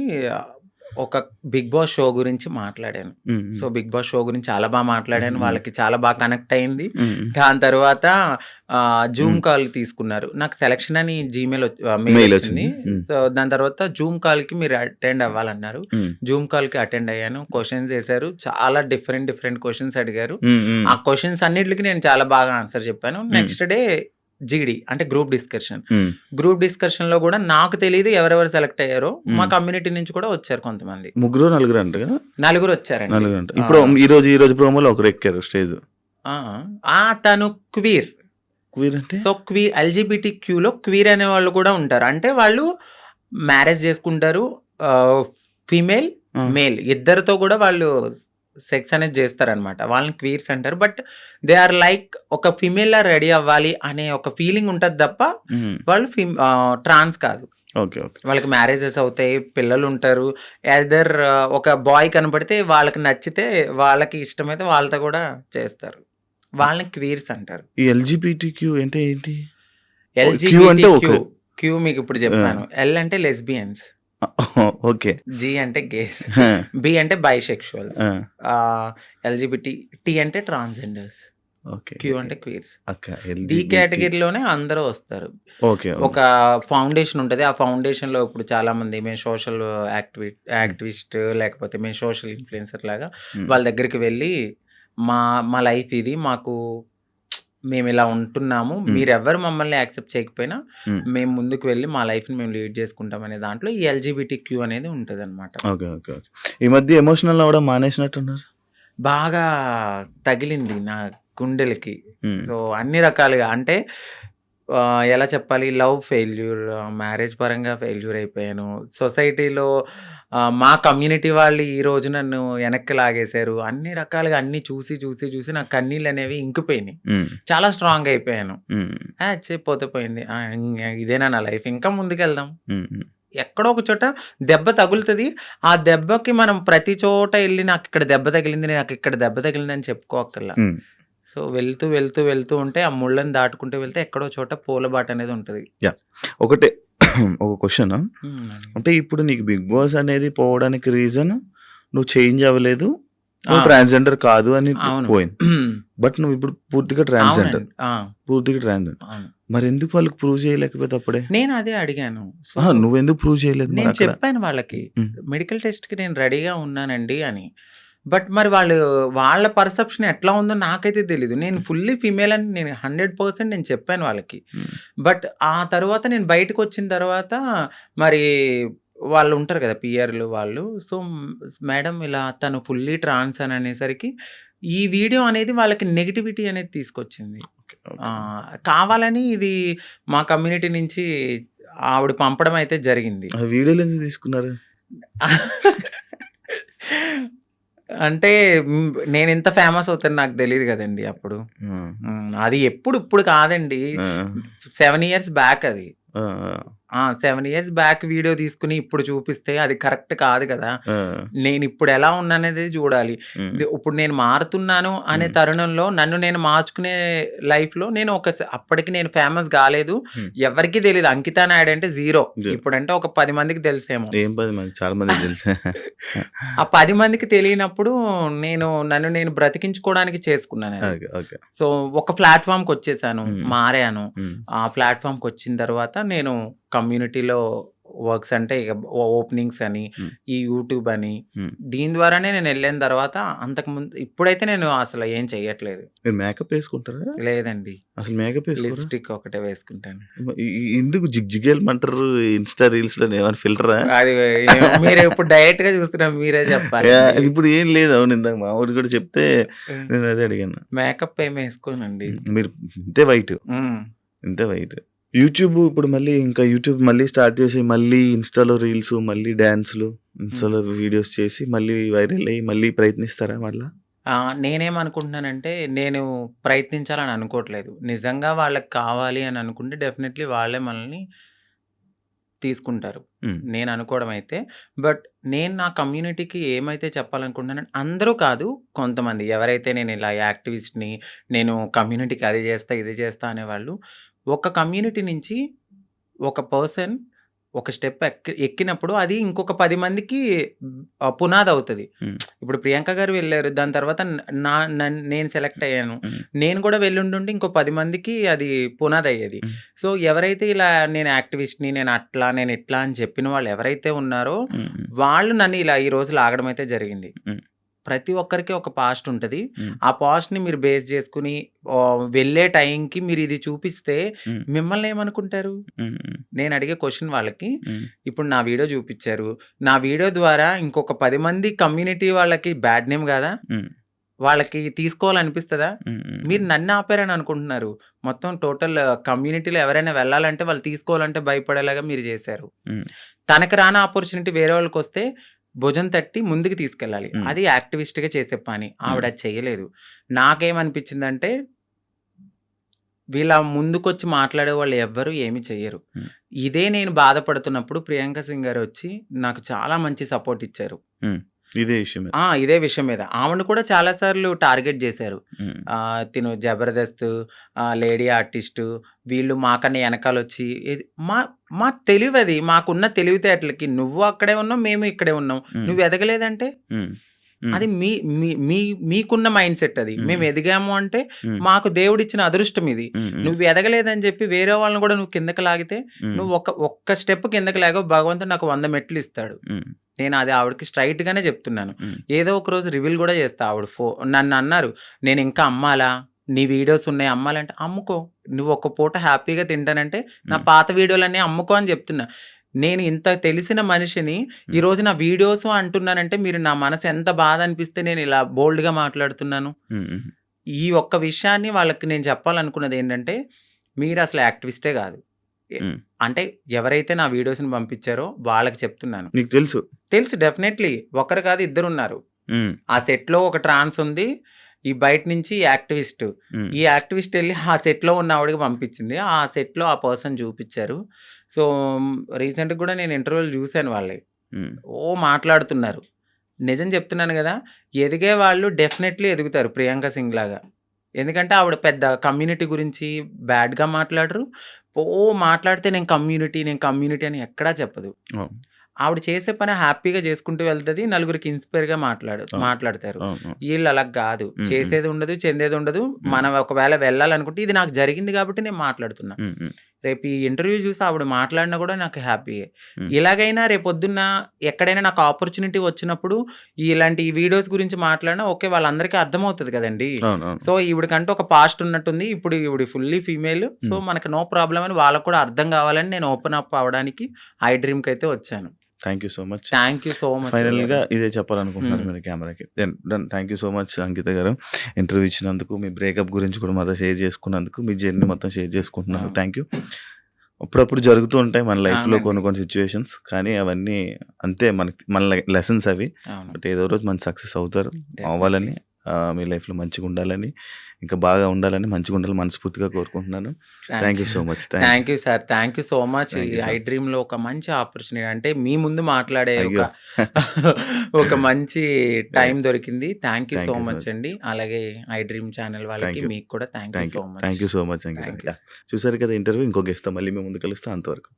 [SPEAKER 3] ఒక బిగ్ బాస్ షో గురించి మాట్లాడాను. సో, బిగ్ బాస్ షో గురించి చాలా బాగా మాట్లాడాను. వాళ్ళకి చాలా బాగా కనెక్ట్ అయింది. దాని తర్వాత జూమ్ కాల్ తీసుకున్నారు. నాకు సెలక్షన్ అని జీమెయిల్ మెయిల్ వచ్చింది. సో, దాని తర్వాత జూమ్ కాల్‌కి మీరు అటెండ్ అవ్వాలన్నారు. జూమ్ కాల్‌కి అటెండ్ అయ్యాను. క్వెషన్స్ వేశారు. చాలా డిఫరెంట్ క్వెషన్స్ అడిగారు. ఆ క్వెషన్స్ అన్నిటికి నేను చాలా బాగా ఆన్సర్ చెప్పాను. నెక్స్ట్ డే జీడీ అంటే గ్రూప్ డిస్కషన్‌లో కూడా నాకు తెలీదు ఎవరెవరు సెలెక్ట్ అయ్యారో. మా కమ్యూనిటీ నుంచి కూడా వచ్చారు కొంతమంది.
[SPEAKER 2] ముగ్గురు నలుగురు అంట కదా?
[SPEAKER 3] 4 వచ్చారండి.
[SPEAKER 2] నలుగురు అంట. ఇప్పుడు ఈ రోజు ప్రోమోలో ఒకరు ఎక్కారు స్టేజ్.
[SPEAKER 3] తను క్వీర్.
[SPEAKER 2] అంటే
[SPEAKER 3] సో, ఎల్‌జీబీటీక్యూలో క్వీర్ అనే వాళ్ళు కూడా ఉంటారు. అంటే వాళ్ళు మ్యారేజ్ చేసుకుంటారు. ఫీమేల్, మేల్ ఇద్దరితో కూడా వాళ్ళు సెక్స్ అనేది చేస్తారనమాట. వాళ్ళని క్వీర్స్ అంటారు. బట్ దే ఆర్ లైక్ ఒక ఫీమేల్‌లా రెడీ అవ్వాలి అనే ఒక ఫీలింగ్ ఉంటది తప్ప వాళ్ళు ట్రాన్స్ కాదు.
[SPEAKER 2] ఓకే.
[SPEAKER 3] వాళ్ళకి మ్యారేజెస్ అవుతాయి. పిల్లలు ఉంటారు. ఎదర్ ఒక బాయ్ కనపడితే వాళ్ళకి నచ్చితే వాళ్ళకి ఇష్టమైతే వాళ్ళతో కూడా చేస్తారు. వాళ్ళని క్వీర్స్ అంటారు.
[SPEAKER 2] ఈ ఎల్‌జీబీటీక్యూ అంటే ఏంటి?
[SPEAKER 3] ఎల్‌జీబీటీక్యూ క్యూ మీకు ఇప్పుడు చెప్పాను. ఎల్ అంటే లెస్బియన్స్.
[SPEAKER 2] ఓకే.
[SPEAKER 3] జీ అంటే గేస్. బి అంటే బైసెక్షువల్స్. ఎల్‌జీబీటీ టీ అంటే ట్రాన్స్‌జెండర్స్.
[SPEAKER 2] ఓకే.
[SPEAKER 3] క్యూ అంటే క్వీర్స్. D
[SPEAKER 2] LGBT.
[SPEAKER 3] కేటగిరీలోనే అందరూ వస్తారు.
[SPEAKER 2] ఓకే.
[SPEAKER 3] ఒక ఫౌండేషన్ ఉంటది. ఆ ఫౌండేషన్‌లో ఇప్పుడు చాలా మంది మేము సోషల్ యాక్టివిస్ట్ లేకపోతే మేము సోషల్ ఇన్‌ఫ్లుయెన్సర్ లాగా వాళ్ళ దగ్గరికి వెళ్ళి మా లైఫ్ ఇది. మేము ఇలా ఉంటున్నాము. మీరెవ్వరు మమ్మల్ని యాక్సెప్ట్ చేయకపోయినా మేము ముందుకు వెళ్ళి మా లైఫ్‌ని మేము లీడ్ చేసుకుంటాం అనే దాంట్లో ఈ ఎల్‌జీబీటీక్యూ అనేది ఉంటదన్నమాట.
[SPEAKER 2] ఓకే. ఈ మధ్య ఎమోషనల్ అవ్వడం మానేసినట్టున్నారు.
[SPEAKER 3] బాగా తగిలింది నా గుండెలకి. సో, అన్ని రకాలుగా అంటే ఎలా చెప్పాలి, లవ్ ఫెయిల్యూర్, మ్యారేజ్ పరంగా ఫెయిల్యూర్ అయిపోయాను. సొసైటీలో మా కమ్యూనిటీ వాళ్ళు ఈరోజు నన్ను వెనక్కి లాగేశారు. అన్ని రకాలుగా అన్నీ చూసి నా కన్నీళ్ళనేవి ఇంకిపోయినాయి. చాలా స్ట్రాంగ్ అయిపోయాను. పోతే పోయింది. ఇదేనా నా లైఫ్, ఇంకా ముందుకెళ్దాం. ఎక్కడో ఒక చోట దెబ్బ తగులుతుంది. ఆ దెబ్బకి మనం ప్రతి చోట వెళ్ళి నాకు ఇక్కడ దెబ్బ తగిలింది అని చెప్పుకోక్కర్లా. సో, వెళ్తూ ఉంటే ఆ ముళ్ళని దాటుకుంటూ వెళ్తే ఎక్కడో చోట పూలబాట అనేది ఉంటది.
[SPEAKER 2] ఒకటే ఒక క్వశ్చన్. అంటే ఇప్పుడు నీకు బిగ్ బాస్ అనేది పోవడానికి రీజన్ నువ్వు చేంజ్ అవ్వలేదు, నువ్వు ట్రాన్స్జెండర్ కాదు అని పోయింది. బట్ నువ్వు ఇప్పుడు పూర్తిగా ట్రాన్స్జెండర్. మరి ఎందుకు వాళ్ళకి ప్రూవ్ చేయలేకపోతే అప్పుడే?
[SPEAKER 3] నేను అదే అడిగాను.
[SPEAKER 2] నువ్వెందుకు ప్రూవ్ చేయలేదు?
[SPEAKER 3] నేను చెప్పాను వాళ్ళకి మెడికల్ టెస్ట్ కి నేను రెడీగా ఉన్నానండి అని. బట్ మరి వాళ్ళ పర్సెప్షన్ ఎట్లా ఉందో నాకైతే తెలీదు. నేను ఫుల్లీ ఫీమేల్ అని నేను 100% నేను చెప్పాను వాళ్ళకి. బట్ ఆ తర్వాత నేను బయటకు వచ్చిన తర్వాత మరి వాళ్ళు ఉంటారు కదా పిఆర్లు వాళ్ళు. సో, మేడం ఇలా తను ఫుల్లీ ట్రాన్స్ అని అనేసరికి ఈ వీడియో అనేది వాళ్ళకి నెగటివిటీ అనేది తీసుకొచ్చింది. కావాలని ఇది మా కమ్యూనిటీ నుంచి ఆవిడ పంపడం అయితే జరిగింది.
[SPEAKER 2] వీడియోలు ఎందుకు తీసుకున్నారు?
[SPEAKER 3] అంటే నేను ఇంత ఫేమస్ అవుతాను నాకు తెలియదు కదండి అప్పుడు. అది ఇప్పుడు కాదండి, 7 years బ్యాక్ అది. 7 ఇయర్స్ బ్యాక్ వీడియో తీసుకొని ఇప్పుడు చూపిస్తే అది కరెక్ట్ కాదు కదా!
[SPEAKER 2] ఆ!
[SPEAKER 3] నేను ఇప్పుడు ఎలా ఉన్నాననేది చూడాలి.
[SPEAKER 2] హ్మ్.
[SPEAKER 3] ఇప్పుడు నేను మారుతున్నాను అనే
[SPEAKER 2] హ్మ్.
[SPEAKER 3] తరుణంలో నన్ను నేను మార్చుకునే లైఫ్‌లో నేను అప్పటికి నేను ఫేమస్ కాలేదు.
[SPEAKER 2] హ్మ్.
[SPEAKER 3] ఎవరికీ తెలీదు. అంకితా నాయుడు అంటే జీరో.
[SPEAKER 2] జ
[SPEAKER 3] ఇప్పుడంటే ఒక 10 మందికి తెలుసేమో.
[SPEAKER 2] ఏం 10 మంది చాలా మందికి తెలుసు.
[SPEAKER 3] ఆ 10 మందికి తెలియనప్పుడు నన్ను నేను బ్రతికించుకోవడానికి చేసుకున్నానది.
[SPEAKER 2] ఓకే. ఓకే.
[SPEAKER 3] సో, ఒక ప్లాట్‌ఫార్మ్‌కొచ్చేసాను.
[SPEAKER 2] హ్మ్.
[SPEAKER 3] మారాను.
[SPEAKER 2] హ్మ్.
[SPEAKER 3] ఆ ప్లాట్‌ఫార్మ్‌కొచ్చిన తర్వాత నేను కమ్యూనిటీలో వర్క్స్ అంటే ఇక ఓపెనింగ్స్ అని,
[SPEAKER 2] హ్మ్.
[SPEAKER 3] ఈ యూట్యూబ్ అని,
[SPEAKER 2] హ్మ్.
[SPEAKER 3] దీని ద్వారానే నేనెళ్ళిన తర్వాత అంతకుముందు ఇప్పుడైతే నేను అసలు ఏం చెయ్యట్లేదు.
[SPEAKER 2] మీరు మేకప్ ఏసుకుంటారా?
[SPEAKER 3] లేదండి.
[SPEAKER 2] అసలు మేకప్ ఏసుకోరా?
[SPEAKER 3] లిప్‌స్టిక్ ఒకటే వేసుకుంటాను.
[SPEAKER 2] ఎందుకు జిగేలమంటారు ఇన్‌స్టా రీల్స్‌లోని ఏమైనా ఫిల్టరా?
[SPEAKER 3] అది మీరు ఇప్పుడు డైరెక్ట్‌గా చూస్తున్నారు. మీరే చెప్పాలండి.
[SPEAKER 2] ఇప్పుడు ఏం లేదు. అవును ఇందాక మావోడు కూడా చెప్తే
[SPEAKER 3] హ్మ్.
[SPEAKER 2] నేను అదే అడిగాను.
[SPEAKER 3] మేకప్ ఏమి ఏసుకోనండి.
[SPEAKER 2] మీరు ఇంతే వైట్.
[SPEAKER 3] హ్మ్.
[SPEAKER 2] ఇంతే వైట్. యూట్యూబ్ ఇప్పుడు మళ్ళీ ఇంకా యూట్యూబ్ మళ్ళీ స్టార్ట్ చేసి మళ్ళీ ఇన్‌స్టాలో రీల్స్, మళ్ళీ డాన్స్‌లు,
[SPEAKER 3] హ్మ్.
[SPEAKER 2] ఇన్‌స్టాలో వీడియోస్ చేసి మళ్ళీ వైరల్ అయ్యి మళ్ళీ ప్రయత్నిస్తారా మళ్ళా?
[SPEAKER 3] నేనేమనుకుంటున్నానంటే, నేను ప్రయత్నించాలని అనుకోవట్లేదు. నిజంగా వాళ్ళకి కావాలి అని అనుకుంటే డెఫినెట్‌లీ వాళ్ళే మనల్ని తీసుకుంటారు.
[SPEAKER 2] హ్మ్.
[SPEAKER 3] నేననుకోవడం అయితే. బట్ నేను నా కమ్యూనిటీకి ఏమైతే చెప్పాలనుకుంటున్నానంటే అందరూ కాదు, కొంతమంది ఎవరైతే నేను ఇలా యాక్టివిస్ట్‌ని, నేను కమ్యూనిటీకి అది చేస్తా, ఇది చేస్తా అనేవాళ్ళు, ఒక కమ్యూనిటీ నుంచి ఒక పర్సన్ ఒక స్టెప్ ఎక్కినప్పుడు అది ఇంకొక 10 మందికి పునాదవుతది.
[SPEAKER 2] హ్మ్.
[SPEAKER 3] ఇప్పుడు ప్రియాంక గారు వెళ్లారు. దాని తర్వాత నేను సెలెక్ట్ అయ్యాను.
[SPEAKER 2] హ్మ్.
[SPEAKER 3] నేను కూడా వెళ్ళుండుంటే ఇంకో 10 మందికి అది పునాదయ్యేది.
[SPEAKER 2] హ్మ్.
[SPEAKER 3] సో, ఎవరైతే ఇలా నేను యాక్టివిస్ట్‌ని, నేను అట్లా, నేను ఇట్లా అని చెప్పిన వాళ్ళు ఎవరైతే ఉన్నారో,
[SPEAKER 2] హ్మ్. హ్మ్.
[SPEAKER 3] వాళ్ళు నన్ను ఇలా ఈ రోజు లాగడం అయితే జరిగింది.
[SPEAKER 2] హ్మ్.
[SPEAKER 3] ప్రతి ఒక్కరికి ఒక పాస్ట్ ఉంటది.
[SPEAKER 2] హ్మ్.
[SPEAKER 3] ఆ పాస్ట్‌ని మీరు బేస్ చేసుకొని వెళ్ళే టైంకి మీరు ఇది చూపిస్తే
[SPEAKER 2] హ్మ్.
[SPEAKER 3] మిమ్మల్ని ఏమనుకుంటారు?
[SPEAKER 2] హ్మ్. హ్మ్.
[SPEAKER 3] నేను అడిగే క్వెషన్ వాళ్ళకి,
[SPEAKER 2] హ్మ్.
[SPEAKER 3] ఇప్పుడు నా వీడియో చూపిచ్చారు. నా వీడియో ద్వారా ఇంకొక 10 మంది కమ్యూనిటీ వాళ్ళకి బ్యాడ్ నేమ్ గాదా?
[SPEAKER 2] హ్మ్.
[SPEAKER 3] వాళ్ళకి తీసుకోవాలనిపిస్తదా?
[SPEAKER 2] హ్మ్. హ్మ్.
[SPEAKER 3] మీరు నన్ను ఆపారని అనుకుంటున్నారు. మొత్తం టోటల్ కమ్యూనిటీలో ఎవరైనా వెళ్ళాలంటే వాళ్ళు తీసుకోవాలంటే భయపడేలాగా మీరు చేశారు.
[SPEAKER 2] హ్మ్.
[SPEAKER 3] తనకు రాని ఆపర్చునిటీ వేరే వాళ్ళకొస్తే భుజం తట్టి ముందుకు తీసుకెళ్ళాలి.
[SPEAKER 2] హ్మ్.
[SPEAKER 3] అది యాక్టివిస్ట్‌గా చేసే పని. ఆవిడ
[SPEAKER 2] హ్మ్.
[SPEAKER 3] అది చేయలేదు. నాకేమనిపించిందంటే వీళ్ళ ముందుకొచ్చి మాట్లాడేవాళ్ళు ఎవ్వరు ఏమి చెయ్యరు.
[SPEAKER 2] హ్మ్.
[SPEAKER 3] ఇదే నేను బాధపడుతున్నప్పుడు ప్రియాంక సింగ్ గారొచ్చి నాకు చాలా మంచి సపోర్ట్ ఇచ్చారు.
[SPEAKER 2] హ్మ్. ఇదే విషయమే.
[SPEAKER 3] ఇదే విషయం మీద. ఆవిడని కూడా చాలా సార్లు టార్గెట్ జేశారు.
[SPEAKER 2] హ్మ్.
[SPEAKER 3] తిను 'జబర్దస్త్', లేడీ ఆర్టిస్టు వీళ్ళు మాకన్నా ఎనకాలొచ్చి మా మా తెలివది. మాకున్న తెలివితేటలకి నువ్వు అక్కడే ఉన్నావు, మేము ఇక్కడే ఉన్నాం.
[SPEAKER 2] హ్మ్.
[SPEAKER 3] నువ్వు ఎదగలేదంటే
[SPEAKER 2] హ్మ్. హ్మ్.
[SPEAKER 3] అది మీ మీ మీ మీకున్న మైండ్‌సెట్ అది.
[SPEAKER 2] హ్మ్.
[SPEAKER 3] మేము ఎదిగాము అంటే
[SPEAKER 2] హ్మ్.
[SPEAKER 3] మాకు దేవుడిచ్చిన అదృష్టం ఇది.
[SPEAKER 2] హ్మ్. హ్మ్.
[SPEAKER 3] నువ్వు ఎదగలేదని చెప్పి వేరే వాళ్ళని కూడా నువ్వు కిందకి లాగితే
[SPEAKER 2] హ్మ్.
[SPEAKER 3] నువ్వు ఒక్క స్టెప్ కిందకి లాగావు భగవంతుడు నాకు 100 మెట్లు ఇస్తాడు.
[SPEAKER 2] హ్మ్.
[SPEAKER 3] నేను అది ఆవిడకి స్ట్రెయిట్‌గానే చెప్తున్నాను.
[SPEAKER 2] హ్మ్.
[SPEAKER 3] ఏదో ఒక రోజు రివీల్ కూడా చేస్తా. ఆవిడ నన్నన్నారు, "నేను ఇంకా అమ్మాలా? నీ వీడియోస్ ఉన్నాయి అమ్మాలంటే" అమ్ముకో. నువ్వు ఒక్క పూట హ్యాపీగా తింటానంటే నా
[SPEAKER 2] హ్మ్.
[SPEAKER 3] పాత వీడియోలన్నీ అమ్ముకో అని చెప్తున్నా. నేను ఇంత తెలిసిన మనిషిని ఈరోజు నా వీడియోస్ అంటున్నానంటే మీరు నా మనసు ఎంత బాధ అనిపిస్తే నేను ఇలా బోల్డ్‌గా మాట్లాడుతున్నాను.
[SPEAKER 2] హ్మ్. హ్మ్.
[SPEAKER 3] ఈ ఒక్క విషయాన్ని వాళ్ళకి నేను చెప్పాలనుకున్నదేంటంటే, మీరసలు యాక్టివిస్టే గాదు. ఎ
[SPEAKER 2] హ్మ్.
[SPEAKER 3] అంటే ఎవరైతే నా వీడియోస్‌ని పంపించారో వాళ్ళకి చెప్తున్నాను.
[SPEAKER 2] నీకు తెలుసు.
[SPEAKER 3] తెలుసు డెఫినైట్‌లీ. ఒకరు కాదు ఇద్దరున్నారు.
[SPEAKER 2] హ్మ్.
[SPEAKER 3] ఆ సెట్‌లో ఒక ట్రాన్స్ ఉంది. ఈ బయట నుంచి యాక్టివిస్ట్.
[SPEAKER 2] హ్మ్.
[SPEAKER 3] ఈ యాక్టివిస్ట్ ఎళ్లి ఆ సెట్‌లో ఉన్న ఆవిడకి పంపించింది. ఆ సెట్‌లో ఆ పర్సన్ చూపిచ్చారు. సో, రీసెంట్‌గా గూడా నేను ఇంటర్వ్యూలు జూసాను వాళ్ళయి.
[SPEAKER 2] హ్మ్.
[SPEAKER 3] మాట్లాడుతున్నారు. నిజం చెప్తున్నాను గదా! ఎదిగే వాళ్ళు డెఫినైట్‌లీ ఎదుగుతారు 'ప్రియాంక సింగ్' లాగా. ఎందుకంటే ఆవిడ పెద్ద కమ్యూనిటీ గురించి బ్యాడ్‌గా మాట్లాడరు. మాట్లాడితే నేను కమ్యూనిటీ అని ఎక్కడా చెప్పదు.
[SPEAKER 2] అవును.
[SPEAKER 3] ఆవిడ చేసే పని హ్యాపీగా చేసుకుంటూ వెళ్తది. నలుగురికి ఇన్‌స్పైర్‌గా
[SPEAKER 2] అవును.
[SPEAKER 3] మాట్లాడతారు.
[SPEAKER 2] అవును. అవును.
[SPEAKER 3] ఈళ్ళు అలా గాదు.
[SPEAKER 2] హ్మ్. హ్మ్.
[SPEAKER 3] చేసేది ఉండదు, చెందేది ఉండదు.
[SPEAKER 2] హ్మ్.
[SPEAKER 3] మనం ఒకవేళ వెళ్ళాలనుకుంటే ఇది నాకు జరిగింది గాబట్టి నేను మాట్లాడుతున్నా.
[SPEAKER 2] హ్మ్. హ్మ్.
[SPEAKER 3] రేపు ఈ ఇంటర్వ్యూ చూసి ఆవిడ మాట్లాడినా గూడా నాకు హ్యాపీయే.
[SPEAKER 2] హ్మ్.
[SPEAKER 3] ఇలాగైనా రేపొద్దున్న ఎక్కడైనా నాకు ఆపర్చునిటీ వచ్చినప్పుడు ఇలాంటి వీడియోస్ గురించి మాట్లాడినా ఓకే. వాళ్ళందరికీ అర్థమవుతది కదండీ!
[SPEAKER 2] అవును. అవును.
[SPEAKER 3] సో, ఈవిడకంటూ ఒక పాస్ట్ ఉన్నట్టుంది. ఇప్పుడు ఈవిడ ఫుల్లీ ఫీమేల్. సో,
[SPEAKER 2] హ్మ్.
[SPEAKER 3] మనకు నో ప్రాబ్లమ్ అని వాళ్ళకి కూడా అర్థం కావాలని నేను ఓపెన్ అప్ అవ్వడానికి ఐ డ్రీమ్‌కైతే వచ్చాను.
[SPEAKER 2] Thank you so much.
[SPEAKER 3] Thank you so much
[SPEAKER 2] ఫైనల్‌గా
[SPEAKER 3] గారు.
[SPEAKER 2] ఇదే చెప్పాలనుకుంటున్నారు
[SPEAKER 3] హ్మ్.
[SPEAKER 2] మీరు కెమెరాకి. Done. Thank you so much Ankita garu. Interview ఇచ్చినందుకు, మీ బ్రేకప్ గురించి కూడా మాతో షేర్ చేసుకున్నందుకు, మీ జర్నీ మొత్తం షేర్ చేసుకుంటున్నారు.
[SPEAKER 3] అవును.
[SPEAKER 2] Thank you. అప్పుడప్పుడు జరుగుతూ ఉంటాయి మన లైఫ్‌లో
[SPEAKER 3] అవునండి.
[SPEAKER 2] కొన్ని కొన్ని సిట్యుయేషన్స్. కానీ అవన్నీ అంతే మన లెసన్స్ అవి.
[SPEAKER 3] అవును.
[SPEAKER 2] బట్ ఏదో రోజు మంచి సక్సెస్ అవుతారు.
[SPEAKER 3] డెఫినైట్‌లీ.
[SPEAKER 2] అవ్వాలని మీ లైఫ్‌లో మంచిగుండాలని, ఇంకా బాగా ఉండాలని, మంచిగుండాలని మనస్ఫూర్తిగా కోరుకుంటున్నాను. Thank you so much.
[SPEAKER 3] Thank you sir. Thank you so much. ఈ
[SPEAKER 2] థ్యాంక్ యూ
[SPEAKER 3] ఐ
[SPEAKER 2] సార్.
[SPEAKER 3] డ్రీమ్‌లో ఒక మంచి ఆపర్చునిటీ అంటే మీ ముందు మాట్లాడే
[SPEAKER 2] అయ్యో!
[SPEAKER 3] ఒక మంచి టైం దొరికింది. Thank you
[SPEAKER 2] thank
[SPEAKER 3] so
[SPEAKER 2] you so
[SPEAKER 3] much
[SPEAKER 2] much.
[SPEAKER 3] అండి. అలాగే ఐ డ్రీమ్ ఛానల్
[SPEAKER 2] థ్యాంక్
[SPEAKER 3] వాళ్ళకి
[SPEAKER 2] యూ.
[SPEAKER 3] మీకు కూడా thank you
[SPEAKER 2] thank you.
[SPEAKER 3] So much.
[SPEAKER 2] Thank you so much Ankita.
[SPEAKER 3] Thank you.
[SPEAKER 2] చూసారు కదా ఇంటర్వ్యూ. ఇంకో గెస్ట్‌తో మళ్ళీ మీ ముందు కలుస్తా. అంతవరకు.